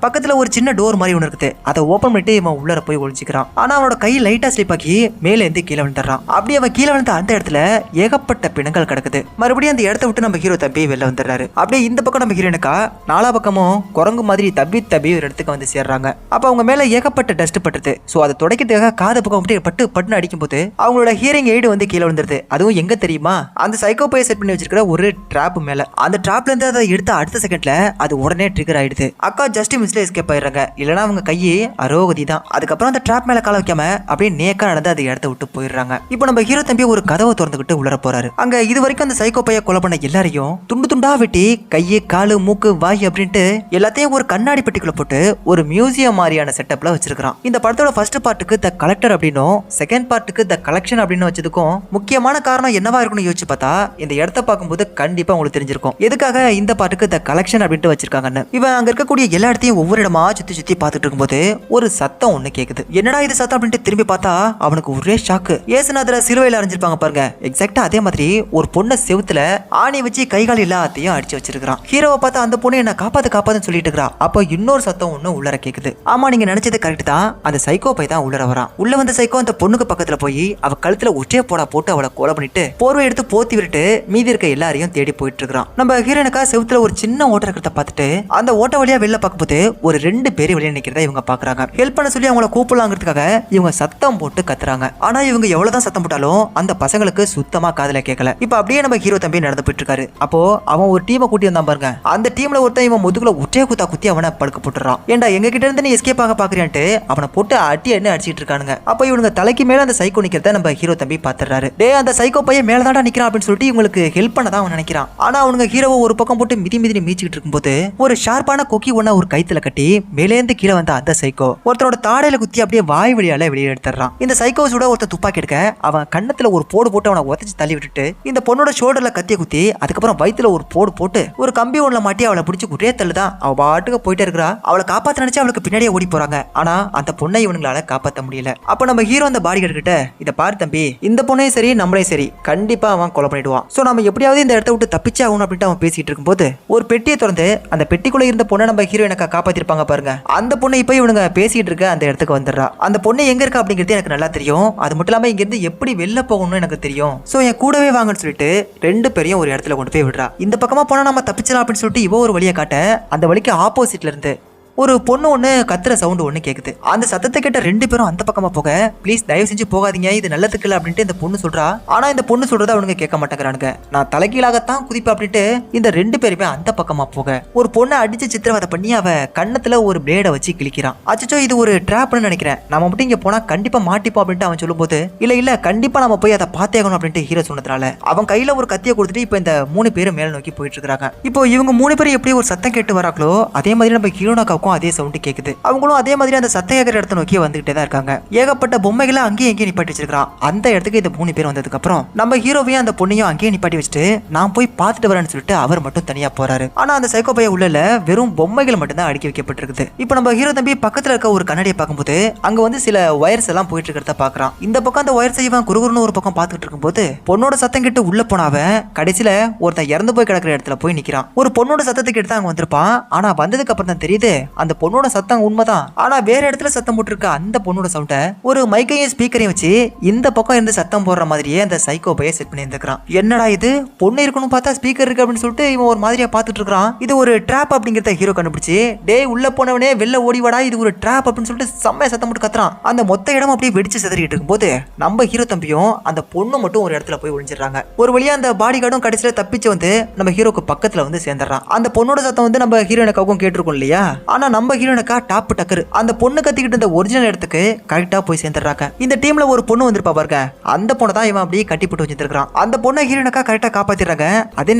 பக்கத்துல ஒரு சின்ன டோர் மாதிரி ஒன்று இருக்குது. அதை ஓபன் பண்ணிட்டு இவன் உள்ளர போய் ஒளிஞ்சிக்கிறான். ஆனா அவனோட கை லைட்டா ஸ்லிப் ஆகி மேல இருந்து கீழே வந்துடுறான். அப்படியே அவன் கீழே வந்த அந்த இடத்துல ஏகப்பட்ட பிணங்கள் கிடக்குது. மறுபடியும் அந்த இடத்த விட்டு நம்ம ஹீரோ தம்பி வெளில வந்துடுறாரு. அப்படியே இந்த பக்கம் நம்ம ஹீரோனுக்கா நாலா பக்கமும் குரங்கு மாதிரி தப்பி ஒரு இடத்துக்கு வந்து சேர்றாங்க. அப்ப அவங்க மேல ஏகப்பட்ட டஸ்ட் பட்டுது. சோ அதை துடைக்கிறதுக்காக காது பக்கம் பட்டுன்னு அடிக்கும் போது அவங்களோட ஹியரிங் எய்டு வந்து கீழே வந்துருது. அதுவும் எங்க தெரியுமா, அந்த சைக்கோ பையை செட் பண்ணி வச்சிருக்கிற ஒரு ட்ராப் மேல. அந்த ட்ராப்ல இருந்து அதை எடுத்த அடுத்த செகண்ட்ல அது உடனே ட்ரிகர் ஆயிடுது. அக்கா ஜஸ்ட் மிஸ்ல எஸ்கேப் ஆயிடுறாங்க. இல்லனா அவங்க கையே அரோகதி தான். அதுக்கப்புறம் அந்த ட்ராப் மேல கால வைக்காம அப்படியே நேக்கா நடந்து அதை இடத்த விட்டு போயிடுறாங்க. இப்போ நம்ம ஹீரோ தம்பி ஒரு கதவை திறந்துகிட்டு உள்ள போறாரு. அங்க இது வரைக்கும் அந்த சைக்கோ பையை கொலை பண்ண எல்லாரையும் துண்டா வெட்டி கையை காலு மூக்கு வாய் அப்படின்ட்டு எல்லாத்தையும் ஒரு கண்ணாடி பெட்டிக்குள்ள போட்டு ஒரு மியூசியம் மாதிரியான செட்டப்ல வச்சிருக்கான். இந்த படத்தோட ஃபர்ஸ்ட் பார்ட்டுக்கு த கலெக்டர் அப்படின்னும் செகண்ட் பார்ட்டுக்கு த கலெக்ஷன் அப்படின்னு வச்சதுக்கும் முக்கியமான காரணம் என்னவா இருக்குன்னு யோசிச்சு பார்த்தா இந்த இடத்த பார்க்கும்போது கண்டிப்பா உங்களுக்கு தெரிஞ்சிருக்கும் எதுக்காக இந்த பாட்டுக்கு த கலெக்ஷன் அப்படின்ட்டு வச்சிருக்காங்கன்னு. இவன் அங்க இருக்கக்கூடிய எல்லா இடத்தையும் ஒவ்வொரு இடமா சுத்தி பார்த்துட்டு இருக்கும்போது ஒரு சத்தம் ஒண்ணு கேக்குது. என்னடா இது சத்தம் அப்படின்ட்டு திரும்பி பார்த்தா அவனுக்கு ஒரே ஷாக்கு. ஏசுநாதர சிலுவையில அரைஞ்சிருப்பாங்க பாருங்க, எக்ஸாக்டா அதே மாதிரி ஒரு பொண்ணை செவுத்துல ஆணி வச்சு கைகால் எல்லாத்தையும் அடிச்சு வச்சிருக்கான். ஹீரோவை பார்த்தா அந்த பொண்ணு என்ன காப்பாத்துன்னு சொல்லிட்டு இருக்கா. அப்போ இன்னொரு சத்தம் ஒண்ணு உள்ளர கேக்குது. ஆமா நீங்க நினைச்சது கரெக்ட் தான், அந்த சைக்கோ பை தான் உள்ளர வரான். உள்ள வந்த சைக்கோ அந்த பொண்ணுக்கு பக்கத்துல போய் அவ கழுத்துல ஒற்றைய போட்டு அவளை கொலை பண்ணிட்டு போர்வை எடுத்து போத்தி விட்டு மீதி இருக்க எல்லாரையும் தேடி போயிட்டு இருக்கான். நம்ம ஹீரோனுக்கா செவுத்துல ஒரு சின்ன ஓட்ட இருக்கிறத பார்த்துட்டு அந்த ஓட்ட வழியா வெளில பார்க்கும்போது ஒரு 2 பேர் வெளியே நிக்கிறத இவங்க பாக்குறாங்க. ஹெல்ப் பண்ண சொல்லி அவங்கள கூப்பிடலாங்கிறதுக்காக இவங்க சத்தம் போட்டு கத்துறாங்க. ஆனா ஆனா இவங்க எவ்வளவுதான் சத்தம் போட்டாலும் அந்த பசங்களுக்கு சுத்தமா காதுல கேட்கல. இப்ப அப்படியே நம்ம ஹீரோ தம்பி நடந்து போயிட்டு இருக்காரு. அப்போ அவன் ஒரு டீமை கூட்டி வந்தான் பாருங்க. அந்த டீம்ல ஒருத்தன் இவன் முதுகுல ஒற்றைய குத்தா குத்தி அவனை படுக்க போட்டுறான். ஏண்டா எங்க கிட்ட இருந்து நீ எஸ்கேப் ஆக பாக்குறியான்ட்டு அவனை போட்டு அடி என்ன அடிச்சிட்டு இருக்கானுங்க. அப்ப இவனுங்க தலைக்கு மேல அந்த சைக்கோ நிக்கிறத நம்ம ஹீரோ தம்பி பாத்துறாரு. டே அந்த சைக்கோ பையன் மேலதான்டா நிக்கிறான் அப்படின்னு சொல்லிட்டு இவங்களுக்கு ஹெல்ப் பண்ணதான் அவன் நினைக்கிறான். ஆனா அவனுங்க ஹீரோவை ஒரு பக்கம் போட்டு மிதி மிதி மீச்சிட்டு இருக்கும்போது ஒரு ஷார்ப்பான கொக்கி ஒண்ணா ஒரு கைத்துல கட்டி மேலேந்து கீழே வந்த அந்த சைக்கோ ஒருத்தரோட தாடையில குத்தி அப்படியே வாய் வழியால வெளியே எடுத்துறான். இந்த சைக்கோஸோட ஒருத்தர் துப்பாக்கி எடுக்க அவன் கண்ணத்துல ஒரு போடு போட்டு அவனை உதச்சு தள்ளி விட்டுட்டு இந்த பொண்ணோட ஷோல்டர்ல கத்திய குத்தி அதுக்கப்புறம் வயித்துல ஒரு போடு போட்டு ஒரு கம்பி ஒண்ணுல மாட்டி அவளை பிடிச்சி குட்டே தள்ளுதான். அவ பாட்டுக்கு போயிட்டே இருக்கிறா. அவளை காப்பாத்த நினைச்சு அவளுக்கு பின்னாடியே ஓடி போறாங்க. ஆனா அந்த பொண்ணை இவங்களால காப்பாத்த முடியல. அப்ப நம்ம ஹீரோ அந்த பாடி கார்டு கிட்ட இத பாரு தம்பி, இந்த பொண்ணையும் சரி நம்மளையும் சரி கண்டிப்பா அவன் கொலை பண்ணிடுவான். சோ நம்ம எப்படியாவது இந்த இடத்த விட்டு தப்பிச்சே ஆகணும் அப்படின்ட்டு அவன் பேசிட்டு இருக்கும்போது ஒரு பெட்டியை திறந்து அந்த பெட்டிக்குள்ள இருந்த பொண்ணை நம்ம ஹீரோ எனக்கு காப்பாத்திருப்பாங்க பாருங்க. அந்த பொண்ணை இப்ப இவனுங்க பேசிட்டு இருக்க அந்த இடத்துக்கு வந்துடுறா. அந்த பொண்ணு எங்க இருக்கா அப்படிங்கிறது எனக்கு நல்லா தெரியும். அது மட்டும் இல்லாம இங்க இருந்து எப்படி வெளில போகணும்னு எனக்கு தெரியும். சோ என் கூடவே வாங்கன்னு சொல்லிட்டு ரெண்டு பேரையும் ஒரு இடத்துல கொண்டு போய் விடுறா. இந்த பக்கமா போனா நம்ம தப்பிச்சலாம் அப்படின்னு சொல்லிட்டு இவ ஒரு வழியை காட்ட அந்த வழிக்கு ஆப்போசிட்ல இருந்து ஒரு பொண்ணு ஒண்ணு கத்துற சவுண்ட் ஒண்ணு கேக்குது. அந்த சத்தத்தை கேட்ட ரெண்டு பேரும் அந்த பக்கமா போக ப்ளீஸ் தயவு செஞ்சு போகாதீங்க, இது நல்லதுக்கு இல்ல அப்படின்ட்டு இந்த பொண்ணு சொல்றா. ஆனா இந்த பொண்ணு சொல்றத அவனுங்க கேட்க மாட்டேங்கிறானுங்க. நான் தலைகீழாகத்தான் குதிப்பேன் அப்படின்ட்டு இந்த ரெண்டு பேருமே அந்த பக்கமா போக ஒரு பொண்ணை அடிச்சு சித்திரவதை பண்ணி அவ கண்ணத்துல ஒரு பிளேட வச்சு கிழிக்கிறான். அச்சோ இது ஒரு ட்ராப்னு நினைக்கிறேன், நம்ம மட்டும் இங்க போனா கண்டிப்பா மாட்டிப்போம் அப்படின்ட்டு அவன் சொல்லும்போது இல்ல கண்டிப்பா நம்ம போய் அதை பார்த்தேகணும் அப்படின்ட்டு ஹீரோ சொன்னதுனால அவன் கையில ஒரு கத்தியை கொடுத்துட்டு இப்ப இந்த மூணு பேரும் மேல நோக்கி போயிட்டு இருக்காங்க. இப்போ இவங்க மூணு பேரும் எப்படி ஒரு சத்தம் கேட்டு வராங்களோ அதே மாதிரி நம்ம ஹீரோனாக்காவுக்கும் அதே சவுண்ட் கேக்குது. அவங்களும் அதே மாதிரி அந்த சத்தம் கேட்கிற இடத்த நோக்கி வந்துகிட்டே தான் இருக்காங்க. ஏகப்பட்ட பொம்மைகளை அங்கேயும் எங்கேயும் நிப்பாட்டி வச்சிருக்கான். அந்த இடத்துக்கு இந்த மூணு பேர் வந்ததுக்கு அப்புறம் நம்ம ஹீரோவையும் அந்த பொண்ணையும் அங்கேயே நிப்பாட்டி வச்சுட்டு நான் போய் பார்த்துட்டு வரேன்னு சொல்லிட்டு அவர் மட்டும் தனியா போறாரு. ஆனா அந்த சைக்கோ பைய உள்ள வெறும் பொம்மைகள் மட்டும் தான் அடுக்கி வைக்கப்பட்டிருக்குது. இப்போ நம்ம ஹீரோ தம்பி பக்கத்துல இருக்க ஒரு கண்ணாடியை பார்க்கும்போது அங்க வந்து சில வயர்ஸ் எல்லாம் போயிட்டு இருக்கிறத பாக்குறான். இந்த பக்கம் அந்த வயர்ஸ் இவன் குறுகுறுன்னு ஒரு பக்கம் பார்த்துட்டு இருக்கும்போது பொண்ணோட சத்தம் கேட்டு உள்ள போனவன் கடைசியில ஒருத்தன் இறந்து போய் கிடக்கிற இடத்துல போய் நிக்கிறான். ஒரு பொண்ணோட சத்தத்தை கேட்டு அங்க வந்திருப்பான். ஆனா வந்ததுக்கு அப்புறம் தான் தெரியுது அந்த பொண்ணோட சத்தம் உண்மைதான். ஆனா வேற இடத்துல சத்தம் போட்டு இருக்க அந்த பொண்ணோட சவுண்ட ஒரு மைக்கையும் ஸ்பீக்கரையும் வச்சு இந்த பக்கம் இருந்து சத்தம் போடுற மாதிரியே அந்த சைக்கோ பைய செட் பண்ணி இருந்திருக்கான். என்னடா இது பொண்ணு இருக்கணும் பார்த்தா ஸ்பீக்கர் இருக்கு அப்படின்னு சொல்லிட்டு இவன் ஒரு மாதிரியா பார்த்துட்டு இருக்கான். இது ஒரு ட்ராப் அப்படிங்கறத ஹீரோ கண்டுபிடிச்சு டேய் உள்ள போனவனே வெளில ஓடிவாடா இது ஒரு ட்ராப் அப்படின்னு சொல்லிட்டு செம்மையா சத்தம் போட்டு கத்துறான். அந்த மொத்த இடம் அப்படியே வெடிச்சு சிதறிட்டு இருக்கும்போது நம்ம ஹீரோ தம்பியும் அந்த பொண்ணு மட்டும் ஒரு இடத்துல போய் ஒளிஞ்சிடறாங்க. ஒரு வழியா அந்த பாடி கார்டும் கடைசியில தப்பிச்சு வந்து நம்ம ஹீரோக்கு பக்கத்துல வந்து சேர்ந்துடுறான். அந்த பொண்ணோட சத்தம் வந்து நம்ம ஹீரோனுக்காகவும் கேட்டிருக்கோம் இல்லையா. ஆனா நம்ம ஹீரோனுக்கா டாப் டக்கர் அந்த பொண்ணு கத்திக்கிட்டு இருந்த ஒரிஜினல் இடத்துக்கு கரெக்டா போய் சேர்ந்துடுறாங்க. இந்த டீம்ல ஒரு பொண்ணு வந்திருப்பா பாருங்க, அந்த பொண்ணை தான் இவன் அப்படியே கட்டி போட்டு வச்சிருக்கான். அந்த பொண்ணை ஹீரோனுக்கா கரெக்டா காப்பாத்திடுறாங்க. அதே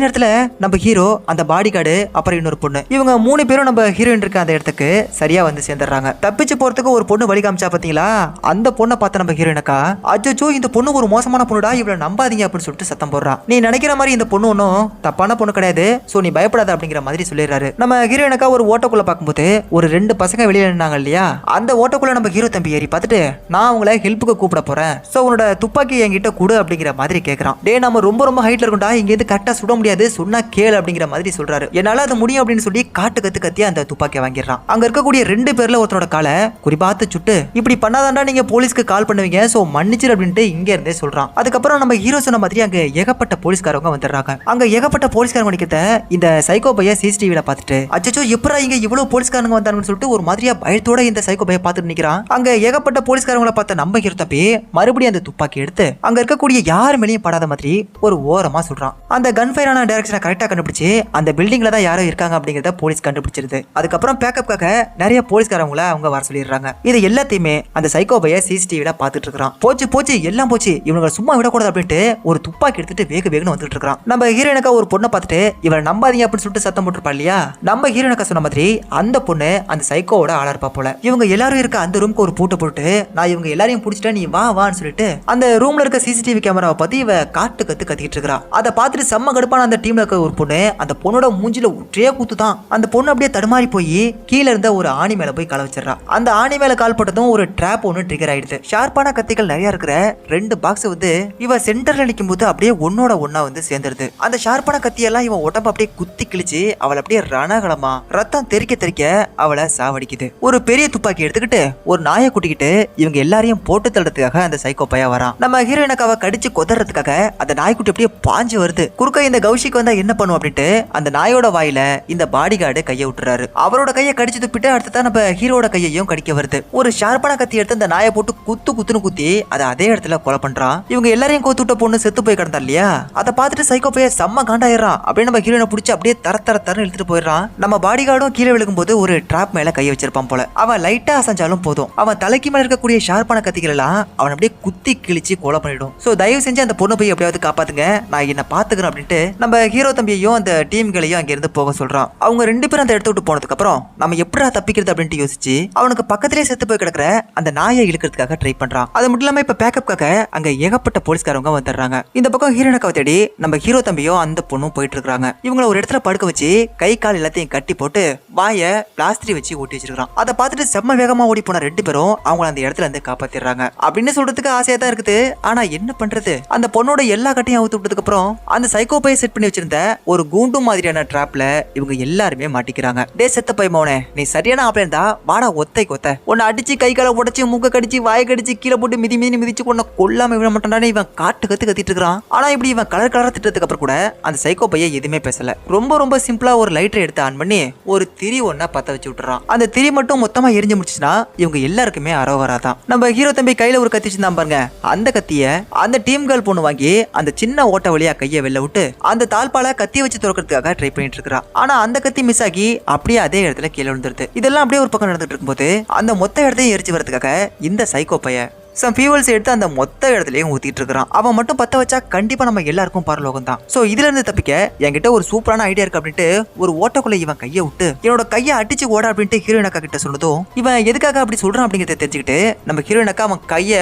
நேரத்துல நம்ம ஹீரோ அந்த பாடி கார்டு அப்புறம் இன்னொரு பொண்ணு இவங்க மூணு பேரும் நம்ம ஹீரோயின் இருக்க அந்த இடத்துக்கு சரியா வந்து சேர்ந்துடுறாங்க. தப்பிச்சு போறதுக்கு ஒரு பொண்ணு வழி காமிச்சா பாத்தீங்களா, அந்த பொண்ணை பார்த்த நம்ம ஹீரோயினுக்கா அச்சோ இந்த பொண்ணு ஒரு மோசமான பொண்ணுடா இவளை நம்பாதீங்க அப்படின்னு சொல்லிட்டு சத்தம் போடுறா. நீ நினைக்கிற மாதிரி இந்த பொண்ணு ஒன்னும் தப்பான பொண்ணு கிடையாது, சோ நீ பயப்படாத அப்படிங்கிற மாதிரி சொல்லிடுறாரு. நம்ம ஹீரோயினுக்கா ஒரு ஓட்டக்குள்ள பார்க்கும்போது ஒரு ரெண்டு பசங்க வெளியில நின்னாங்க இல்லையா, அந்த ஓட்டக்குள்ள நம்ம ஹீரோ தம்பி ஏறி பார்த்துட்டு நான் உங்களை ஹெல்ப்புக்கு கூப்பிட போறேன், சோ உன்னோட துப்பாக்கி என்கிட்ட கொடு அப்படிங்கிற மாதிரி கேட்கறான். டே நம்ம ரொம்ப ஹைட்ல இருக்கும்டா, இங்க இருந்து கரெக்டா சுட முடியாது, சொன்னா கேளு அப்படிங்கிற மாதிரி சொல்றாரு. என்னால அது முடியும் அப்படின்னு சொல்லி காட்டு கத்தி அந்த துப்பாக்கியை வாங்கிடுறான். அங்க இருக்கக்கூடிய ரெண்டு பேர்ல ஒருத்தரோட காலை குறிபாத்து சுட்டு இப்படி பண்ணாதாண்டா நீங்க போலீஸ்க்கு கால் பண்ணுவீங்க, சோ மன்னிச்சிரு அப்படின்ட்டு இங்க இருந்தே சொல்றான். அதுக்கப்புறம் நம்ம ஹீரோ சொன்ன மாதிரி அங்க ஏகப்பட்ட போலீஸ்காரங்க வந்துடுறாங்க. அங்க ஏகப்பட்ட போலீஸ்காரங்க நிக்கிறத இந்த சைக்கோ பைய சிசிடிவில பார்த்துட்டு அச்சோ எப்பரா இங்க இவ்வளவு போலீஸ்காரங்க வந்தாங்கன்னு சொல்லிட்டு ஒரு மாதிரியா பயத்தோட இந்த சைக்கோ பைய பார்த்துட்டு நிக்கிறான். அங்க ஏகப்பட்ட போலீஸ்காரங்களை பார்த்த நம்ம ஹீரோ தம்பி மறுபடியும் அந்த துப்பாக்கி எடுத்து அங்க இருக்கக்கூடிய யார் மேலேயும் படாத மாதிரி ஒரு ஓரமா சொல்றான். அந்த கன் ஃபயர் ஆன டைரக்ஷனை கரெக்டா கண்டுபிடிச்சு அந்த பில்டிங்ல தான் யாரோ இருக்காங்க அப்படிங்கறத போலீஸ் கண்டுபிடிச்சிருது. அதுக்கப்புறம் பேக்கப்காக நிறைய போலீஸ்காரங்கள அவங்க வர சொல்லிடுறாங்க. இது எல்லாத்தையுமே அந்த சைக்கோ பைய சிசிடிவில பார்த்துட்டு இருக்கான். போச்சு எல்லாம் போச்சு, இவங்க சும்மா விடக்கூடாது அப்படின்ட்டு ஒரு துப்பாக்கி எடுத்துட்டு வேகன்னு வந்துட்டு இருக்கான். நம்ம ஹீரோனுக்கா ஒரு பொண்ணை பார்த்துட்டு இவரை நம்பாதீங்க அப்படின்னு சொல்லிட்டு சத்தம் போட்டுருப்பா இல்லையா, நம்ம ஹீரோனுக்கா சொன்ன மாதிரி அந்த பொண்ணு அந்த சைக்கோவோட ஆளா இருப்பா போல. இவங்க எல்லாரும் இருக்க அந்த ரூமுக்கு ஒரு பூட்டை போட்டு நான் இவங்க எல்லாரையும் பிடிச்சிட்டேன் நீ வான்னு சொல்லிட்டு அந்த ரூம்ல இருக்க சிசிடிவி கேமராவை பார்த்து இவ கத்திட்டு இருக்கா. அதை பார்த்துட்டு செம்ம கடுப்பான அந்த டீம்ல இருக்க ஒரு பொண்ணு அந்த பொண்ணோட மூஞ்சில ஒற்றே கூத்து தான். அந்த பொண்ணு அப்படியே தடுமாறி போய் கீழே இருந்த ஒரு ஆணி மேல போய் கால வச்சிடறா. அந்த ஆணி மேல கால் பட்டதும் ஒரு ட்ராப் ஒன்னு ட்ரிகர் ஆயிடுது. ஷார்ப்பான கத்திகள் நிறைய இருக்கிற ரெண்டு பாக்ஸ் வந்து இவ சென்டர்ல நிக்கும் போது அப்படியே ஒன்னோட ஒன்னா வந்து சேர்ந்துருது. அந்த ஷார்ப்பான கத்தியெல்லாம் இவன் உடம்பு அப்படியே குத்தி கிழிச்சு அவள் அப்படியே ரணகலமா ரத்தம் தெறிக்க தெறிக்க அவளை சாவடிக்குது. ஒரு பெரிய துப்பாக்கி எடுத்துக்கிட்டு ஒரு நாயை கூட்டிக்கிட்டு இவங்க எல்லாரையும் போட்டு தள்ளுறதுக்காக அந்த சைக்கோ பையன் வரான். நம்ம ஹீரோயினுக்கு அவ கடிச்சு கொதறதுக்காக அந்த நாய்க்குட்டி அப்படியே பாஞ்சு வருது. குறுக்க இந்த கௌஷிக்கு வந்தா என்ன பண்ணும் அப்படின்ட்டு அந்த நாயோட வாயில இந்த பாடி கார்டு கையை விட்டுறாரு. அவரோட கையை கடிச்சு துப்பிட்டு அடுத்ததான் நம்ம ஹீரோட கையையும் கடிக்க வருது. ஒரு ஷார்ப்பான கத்தி எடுத்து அந்த நாயை போட்டு குத்துன்னு குத்தி அதை அதே இடத்துல கொலை பண்றான். இவங்க எல்லாரையும் கோத்து விட்ட பொண்ணு செத்து போய் கிடந்தா இல்லையா, அதை பார்த்துட்டு சைக்கோ பையன் செம்ம காண்டாயிரான். அப்படியே நம்ம ஹீரோனை பிடிச்சி அப்படியே தர இழுத்துட்டு போயிடறான். நம்ம பாடி கார்டும் கீழே விழுகும் போது ஒரு டிராப் மேல கையை வச்சிருப்பான் போல. அவன் லைட்டா அசைஞ்சாலும் போதும் அவன் தலைக்கு மேல இருக்கக்கூடிய ஷார்ப்பான கத்திகள் எல்லாம் அவன் அப்படியே குத்தி கிழிச்சு கொலை பண்ணிடும். சோ தயவு செஞ்சு அந்த பொண்ணு போய் எப்படியாவது காப்பாத்துங்க, நான் என்ன பாத்துக்கிறேன் அப்படின்ட்டு நம்ம ஹீரோ தம்பியையும் அந்த டீம்களையும் அங்க இருந்து போக சொல்றான். அவங்க 2 பேரும் அந்த இடத்த விட்டு போனதுக்கு அப்புறம் நம்ம எப்படா தப்பிக்கிறது அப்படின்ட்டு யோசிச்சு அவனுக்கு பக்கத்திலே செத்து போய் கிடக்குற அந்த நாயை இழுக்கிறதுக்காக ட்ரை பண்றான். அது மட்டும் இல்லாம இப்ப பேக்கப்காக அங்க ஏகப்பட்ட போலீஸ்காரங்க வந்துடுறாங்க. இந்த பக்கம் ஹீரோனக்காவை தேடி நம்ம ஹீரோ தம்பியும் அந்த பொண்ணும் போயிட்டு இருக்காங்க. இவங்களை ஒரு இடத்துல படுக்க வச்சு கை கால் எல்லாத்தையும் கட்டி போட்டு வாயை பிளாஸ்டரி வச்சு ஓட்டி வச்சிருக்கான். அதை பார்த்துட்டு செம்ம வேகமா ஓடி போன 2 பேரும் அவங்கள அந்த இடத்துல இருந்து காப்பாத்திடுறாங்க. அப்படின்னு சொல்றதுக்கு ஆசையா தான் இருக்குது, ஆனா என்ன பண்றது, அந்த பொண்ணோட எல்லா கட்டையும் அவுத்து விட்டதுக்கு அப்புறம் அந்த சைக்கோ பையை செட் பண்ணி வச்சிருந்த ஒரு கூண்டு மாதிரியான ட்ராப்ல இவங்க எல்லாருமே மாட்டிக்கிறாங்க. டே செத்த பை மோனே, நீ சரியான ஆப்ல இருந்தா வாடா ஒத்தை கொத்த, உன்னை அடிச்சு கை காலை உடைச்சு மூக்க கடிச்சு வாயை கடிச்சு கீழே போட்டு மிதிச்சு கொண்ட கொல்லாம விட மாட்டானே இவன் காட்டு கத்திட்டு இருக்கான். ஆனா இப்படி இவன் கலர் திட்டத்துக்கு அப்புறம் கூட அந்த சைக்கோ பையை எதுவுமே பேசல. ரொம்ப சிம்பிளா ஒரு லைட்டரை எடுத்து ஆன் பண்ணி ஒரு திரி ஒன்ன பத்த வச்சு விட்டுறான். அந்த திரி மட்டும் மொத்தமா எரிஞ்சு முடிச்சுன்னா இவங்க எல்லாருக்குமே அரோகராதான். நம்ம ஹீரோ தம்பி கையில ஒரு கத்தி வச்சிருந்தான் பாருங்க, அந்த கத்திய அந்த டீம் கேர்ள் பொண்ணு வாங்கி அந்த சின்ன ஓட்ட வழியா கையை வெளில விட்டு அந்த தாழ்பால கத்தி வச்சு துறக்கிறதுக்காக ட்ரை பண்ணிட்டு இருக்கா. ஆனா அந்த கத்தி மிஸ் ஆகி அப்படியே அதே இடத்துல கீழே விழுந்துருது. இதெல்லாம் அப்படியே ஒரு பக்கம் நடந்துட்டு இருக்கும்போது அந்த மொத்த இடத்தையும் எரிச்சு வரதுக்காக இந்த சைக்கோ பையன் சம் ஃபியூவல்ஸ் எடுத்து அந்த மொத்த இடத்துலயும் ஊத்திட்டு இருக்கான். அவன் மட்டும் பத்த வச்சா கண்டிப்பா நம்ம எல்லாருக்கும் பரலோகம் தான். சோ இதுல இருந்து தப்பிக்க என்கிட்ட ஒரு சூப்பரான ஐடியா இருக்கு அப்படின்ட்டு ஒரு ஓட்டக்குள்ள இவன் கையை விட்டு என்னோட கையை அடிச்சு ஓட அப்படின்ட்டு ஹீரோயின் அக்கா கிட்ட சொன்னதும் இவன் எதுக்காக அப்படி சொல்றான் அப்படிங்கறத தெரிஞ்சுக்கிட்டு நம்ம ஹீரோயின் அக்கா அவன் கைய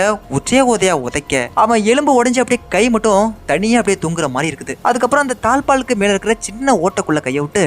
உதையா உதைக்க அவன் எலும்பு உடைஞ்சு அப்படியே கை மட்டும் தனியா அப்படியே தூங்குற மாதிரி இருக்குது. அதுக்கப்புறம் அந்த தாழ்பாலுக்கு மேல இருக்கிற சின்ன ஓட்டக்குள்ள கையை விட்டு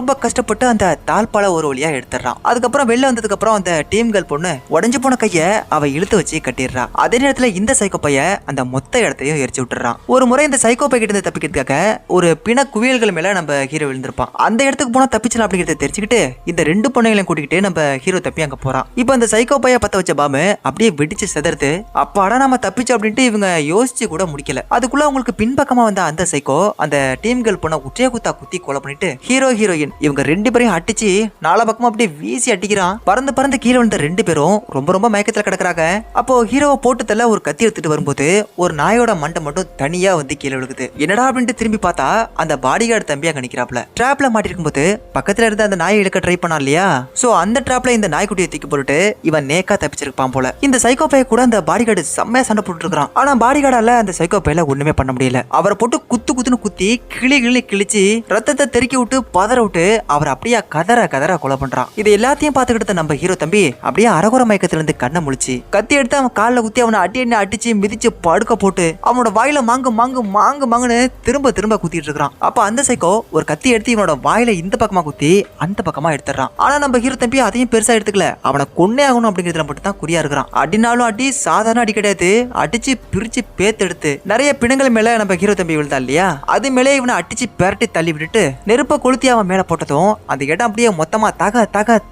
ரொம்ப கஷ்டப்பட்டு அந்த தாழ்பால ஒரு வழியா எடுத்துறான். அதுக்கப்புறம் வெளில வந்ததுக்கு அப்புறம் அந்த டீம்கள் பொண்ணு உடஞ்சு போன கைய அவ இழுத்து வச்சு கட்டி. அதே நேரத்துல இந்த சைக்கோ பைய அந்த மொத்த இடத்தையும் எரிச்சு விட்டுறான். ஒரு முறை இந்த சைக்கோ பை கிட்ட இருந்து தப்பிக்கிறதுக்காக ஒரு பிண குவியல்கள் மேல நம்ம ஹீரோ விழுந்திருப்பான். அந்த இடத்துக்கு போனா தப்பிச்சலாம் அப்படிங்கறத தெரிஞ்சுக்கிட்டு இந்த 2 பொண்ணுங்களையும் கூட்டிக்கிட்டு நம்ம ஹீரோ தப்பி அங்க போறான். இப்போ அந்த சைக்கோ பைய பத்த வச்ச பாம்பு அப்படியே வெடிச்சு செதறது. அப்பாடா நம்ம தப்பிச்சு அப்படின்ட்டு இவங்க யோசிச்சு கூட முடிக்கல. அதுக்குள்ள அவங்களுக்கு பின்பக்கமா வந்த அந்த சைக்கோ அந்த டீம்கள் பொண்ண உற்றைய குத்தி கொலை பண்ணிட்டு ஹீரோயின் இவங்க 2 பேரையும் அடிச்சு நாலா பக்கமா அப்படியே வீசி அடிக்கிறான். பறந்து கீழே வந்த 2 பேரும் ரொம்ப மயக்கத்துல கிடக்குறாங்க. அப்போ ஹீரோவை போட்டு தள்ள ஒரு கத்தி எடுத்துட்டு வரும்போது ஒரு நாயோட மண்டை மட்டும் தனியா வந்து கீழே விழுகுது. என்னடா அப்படின்ட்டு திரும்பி பார்த்தா அந்த பாடி கார்டு தம்பி அங்க நிக்கிறாப்ல. டிராப்ல மாட்டிருக்கும் போது பக்கத்துல இருந்து அந்த நாயை இழுக்க ட்ரை பண்ணா இல்லையா, சோ அந்த டிராப்ல இந்த நாய்க்குட்டியை தூக்கி போட்டு இவன் நேக்கா தப்பிச்சிருப்பான் போல. இந்த சைக்கோ பைய கூட அந்த பாடி கார்டு செம்மையா சண்டை போட்டு இருக்கான். ஆனா பாடி கார்டால அந்த சைக்கோ பையில ஒண்ணுமே பண்ண முடியல. அவரை போட்டு குத்துன்னு குத்தி கிழிச்சு ரத்தத்தை தெறிக்கி விட்டு பதற விட்டு அவர் அப்படியே கதற கொலை பண்றான். இது எல்லாத்தையும் பார்த்துக்கிட்டு நம்ம ஹீரோ தம்பி அப்படியே அரகுர மயக்கத்துல இருந்து கண்ணை முழிச்சு கத்தி எடுத்து அவன் காலில் குத்தி அவனை அடிச்சு மிதிச்சு படுக்க போட்டு அவனோட வாயில மாங்குன்னு திரும்ப குத்திட்டு இருக்கான். அப்ப அந்த சைக்கோ ஒரு கத்தி எடுத்து இவனோட வாயில இந்த பக்கமா குத்தி அந்த பக்கமா எடுத்துறான். ஆனா நம்ம ஹீரோ தம்பி அதையும் பெருசா எடுத்துக்கல. அவனை கொன்னே ஆகணும் அப்படிங்கிறதுல மட்டும் தான் குறியா இருக்கிறான். அடினாலும் அடி சாதாரண அடி கிடையாது, அடிச்சு பிரிச்சு பேத்தெடுத்து நிறைய பிணங்கள் மேல நம்ம ஹீரோ தம்பி விழுந்தா இல்லையா, அது மேலே இவனை அடிச்சு பெரட்டி தள்ளி விட்டுட்டு நெருப்ப கொளுத்தி அவன் மேல போட்டதும் அந்த இடம் அப்படியே மொத்தமா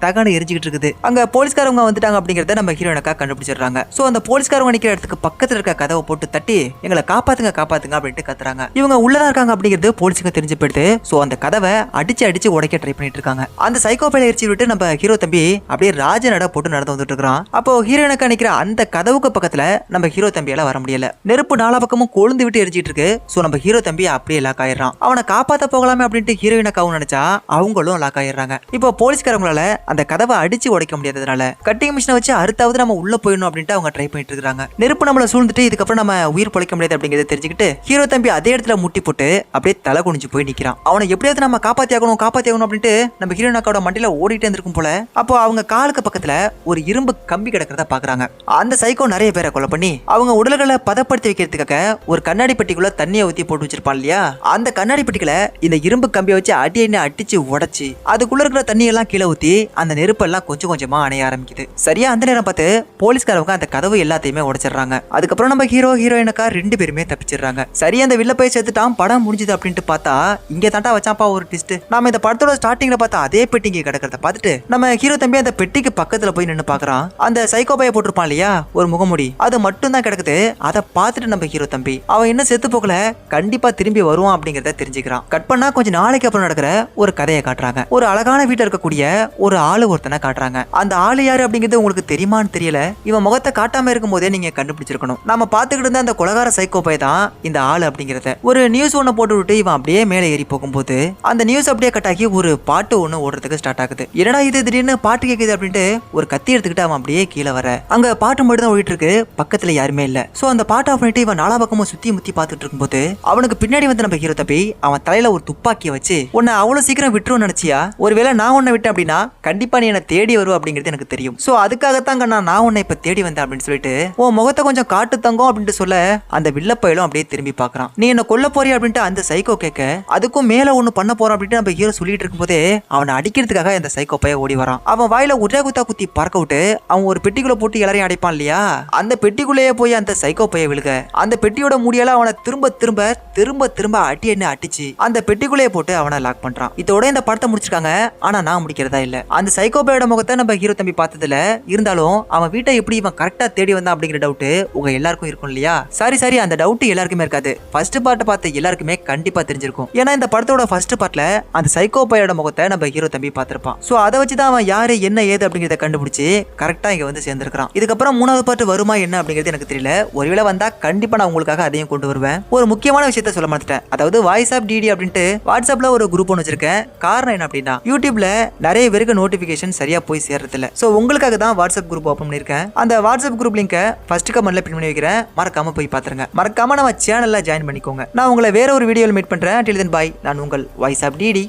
தகன்னு எரிஞ்சுக்கிட்டு இருக்குது. அங்க போலீஸ்காரங்க வந்துட்டாங்க அப்படிங்கறத நம்ம ஹீரோயினுக்கா கண்டுபிடிச்சிடுறாங்க. சோ அந்த போலீஸ்காரங்க நிக்கிற இடத்துக்கு பக்கத்துல இருக்க கதவை போட்டு தட்டி எங்களை காப்பாத்துங்க அப்படின்ட்டு கத்துறாங்க. இவங்க உள்ளதான் இருக்காங்க அப்படிங்கிறது போலீஸுக்கு தெரிஞ்சு போயிடுது. சோ அந்த கதவை அடிச்சு உடைக்க ட்ரை பண்ணிட்டு இருக்காங்க. அந்த சைக்கோ பையில எரிச்சு விட்டு நம்ம ஹீரோ தம்பி அப்படியே ராஜ நட போட்டு நடந்து வந்துட்டு இருக்கான். அப்போ ஹீரோயினுக்கு நிக்கிற அந்த கதவுக்கு பக்கத்துல நம்ம ஹீரோ தம்பியால வர முடியல. நெருப்பு நாலா பக்கமும் கொழுந்து விட்டு எரிஞ்சிட்டு இருக்கு. சோ நம்ம ஹீரோ தம்பி அப்படியே லாக் ஆயிடுறான். அவனை காப்பாத்த போகலாமே அப்படின்ட்டு ஹீரோயினுக்காவும் நினைச்சா அவங்களும் லாக் ஆயிடுறாங்க. இப்போ போலீஸ்காரங்களால அந்த கதவை அடிச்சு உடைக்க முடியாததுனால கட்டிங் மிஷினை வச்சு அறுத்தாவது நம்ம உள்ள போயிடணும் அப்படின்ட்டு அவங்க ட்ரை பண்ணிட்டு இருக்காங்க. நெருப்பு நம்மள சூழ்ந்துட்டு இதுக்கப்புறம் நம்ம உயிர் பொழைக்க முடியாது அப்படிங்கறத தெரிஞ்சுக்கிட்டு ஹீரோ தம்பி அதே இடத்துல முட்டி போட்டு அப்படியே தலை குனிஞ்சு போய் நிக்கிறான். அவனை எப்படியாவது நம்ம காப்பாத்தி ஆகணும் அப்படின்ட்டு நம்ம ஹீரோனாக்கோட மண்டியில ஓடிட்டே இருந்திருக்கும் போல. அப்போ அவங்க காலுக்கு பக்கத்துல ஒரு இரும்பு கம்பி கிடக்கிறத பாக்குறாங்க. அந்த சைக்கோ நிறைய பேரை கொலை பண்ணி அவங்க உடல்களை பதப்படுத்தி வைக்கிறதுக்காக ஒரு கண்ணாடி பெட்டிக்குள்ள தண்ணியை ஊத்தி போட்டு வச்சிருப்பான். இல்லையா, அந்த கண்ணாடி பெட்டிகளை இந்த இரும்பு கம்பியை வச்சு அடியை அடிச்சு உடைச்சு அதுக்குள்ள இருக்கிற தண்ணி எல்லாம் கீழே ஊத்தி அந்த நெருப்பெல்லாம் கொஞ்சம் கொஞ்சமா அணைய ஆரம்பிக்குது. சரியா அந்த நேரம் பார்த்து போலீஸ்காரவங்க அந்த கதவு எல்லாத்தையுமே உடைச்சிடுறாங்க. அதுக்கப்புறம் நம்ம ஹீரோயினுக்கா 2 பேருமே தப்பிச்சிடுறாங்க. சரி அந்த வில்ல போய் சேர்த்துட்டான், படம் முடிஞ்சது அப்படின்ட்டு பார்த்தா இங்க தாண்டா வச்சாப்பா ஒரு ட்விஸ்ட். நாம இந்த படத்தோட ஸ்டார்டிங்ல பார்த்தா அதே பெட்டி இங்க கிடக்கிறத பார்த்துட்டு நம்ம ஹீரோ தம்பி அந்த பெட்டிக்கு பக்கத்துல போய் நின்று பாக்குறான். அந்த சைக்கோ பைய போட்டிருப்பான் இல்லையா ஒரு முகமூடி, அது மட்டும் தான் கிடக்குது. அதை பார்த்துட்டு நம்ம ஹீரோ தம்பி அவன் இன்னும் செத்து போகல, கண்டிப்பா திரும்பி வருவான் அப்படிங்கறத தெரிஞ்சுக்கிறான். கட் பண்ணா கொஞ்ச நாளைக்கு அப்புறம் நடக்கிற ஒரு கதையை காட்டுறாங்க. ஒரு அழகான வீட்டுல இருக்கக்கூடிய ஒரு ஆளு ஒருத்தனை காட்டுறாங்க. அந்த ஆளு யாரு அப்படிங்கிறது உங்களுக்கு தெரியுமான்னு தெரியல. இவன் முகத்தை காட்டாம இருக்கும் போதே நீங்க கண்டுபிடிச்சிருக்கணும். நம்ம பாத்துக்கிட்டு இருந்த அந்த கொலகார சைக்கோ பை தான் இந்த ஆளு அப்படிங்கறத. ஒரு நியூஸ் ஒண்ணு போட்டு விட்டு இவன் அப்படியே மேலே ஏறி போகும்போது அந்த நியூஸ் அப்படியே கட் ஆகி ஒரு பாட்டு ஒண்ணு ஓடுறதுக்கு ஸ்டார்ட் ஆகுது. என்னடா இது திடீர்னு பாட்டு கேக்குது அப்படின்ட்டு ஒரு கத்தி எடுத்துக்கிட்டு அவன் அப்படியே கீழே வர அங்க பாட்டு மட்டும் தான் ஓடிட்டு இருக்கு, பக்கத்துல யாருமே இல்ல. சோ அந்த பாட்டு ஆஃப் பண்ணிட்டு இவன் நாலா பக்கமும் சுத்தி முத்தி பாத்துட்டு இருக்கும்போது அவனுக்கு பின்னாடி வந்து நம்ம ஹீரோ தம்பி அவன் தலையில ஒரு துப்பாக்கிய வச்சு உன்னை அவ்வளவு சீக்கிரம் விட்டுருன்னு நினைச்சியா, ஒருவேளை நான் உன்னை விட்டேன் அப்படின்னா கண்டிப்பா நீ என்ன தேடி வருவ அப்படிங்கிறது எனக்கு தெரியும். சோ அதுக்காகத்தான் நான் உன்னை இப்ப தேடி வந்தேன் அப்படின்னு சொல்லிட்டு உன் முகத்தை கொஞ்சம் காட்டு தங்கம் அப்படின்ட்டு சொல்ல அந்த வில்லப்பயிலும் அப்படியே திரும்பி பாக்குறான். நீ என்ன கொல்ல போறியா அப்படின்ட்டு அந்த சைக்கோ கேட்க அதுக்கும் மேல ஒண்ணு பண்ண போறான் அப்படின்ட்டு நம்ம ஹீரோ சொல்லிட்டு இருக்கும் போதே அவனை அடிக்கிறதுக்காக அந்த சைக்கோ பைய ஓடி வரான். அவன் வாயில ஒரே குத்தா குத்தி பறக்க விட்டு அவன் ஒரு பெட்டிக்குள்ள போட்டு எல்லாரையும் அடைப்பான் இல்லையா, அந்த பெட்டிக்குள்ளேயே போய் அந்த சைக்கோ பைய விழுக அந்த பெட்டியோட முடியால அவனை திரும்ப திரும்ப திரும்ப திரும்ப அடி என்ன அடிச்சு அந்த பெட்டிக்குள்ளேயே போட்டு அவனை லாக் பண்றான். இதோட இந்த படத்தை முடிச்சிருக்காங்க. ஆனா நான் முடிக்கிறதா இல்ல. அந்த சைக்கோ பையோட முகத்தை நம்ம ஹீரோ தம்பி பார்த்ததுல இருந்தாலும் அவன் வீட்டை எப்படி இவன் கரெக்டா தேடி வந்தான் அப்படிங்கிற டவுட் உங்க எல்லாருக்கும் இருக்கும் இல்லையா. சாரி அந்த டவுட் எல்லாருக்குமே இருக்காது. ஃபர்ஸ்ட் பார்ட் பார்த்த எல்லாருக்குமே கண்டிப்பா தெரிஞ்சிருக்கும். ஏன்னா இந்த படத்தோட ஃபர்ஸ்ட் பார்ட்ல அந்த சைக்கோ பையோட முகத்தை நம்ம ஹீரோ தம்பி பார்த்திருப்பான். சோ அதை வச்சுதான் அவன் யாரு என்ன ஏது அப்படிங்கறத கண்டுபிடிச்சு கரெக்டா இங்க வந்து சேர்ந்திருக்கான். இதுக்கப்புறம் 3வது பார்ட் வருமா என்ன அப்படிங்கிறது எனக்கு தெரியல. ஒருவேளை வந்தா கண்டிப்பா நான் உங்களுக்காக அதையும் கொண்டு வருவேன். ஒரு முக்கியமான விஷயத்த சொல்ல மாட்டேன். அதாவது வாய்ஸ் ஆப் டிடி அப்படின்ட்டு வாட்ஸ்அப்ல ஒரு குரூப் ஒன்று வச்சிருக்கேன். காரணம் என்ன அப்படின்னா யூடியூப்ல நிறைய பேருக்கு நோட்டிபிகேஷன் சரியா போய் சேர்றது இல்ல. சோ உங்களுக்காக தான் வாட்ஸ்அப் குரூப் ஓபன் பண்ணிருக்கேன். அந்த வாட்ஸ்அப் குரூப் லிங்கை ஃபர்ஸ்ட் கமெண்ட்ல பின் பண்ணி வைக்கிறேன். மறக்காம போய் பாத்துருங்க. மறக்காம நம்ம சேனல்ல ஜாயின் பண்ணிக்கோங்க. நான் உங்களை வேற ஒரு வீடியோல மீட் பண்றேன். Till then bye. நான் உங்கள் வாய்ஸ் ஆப் டிடி.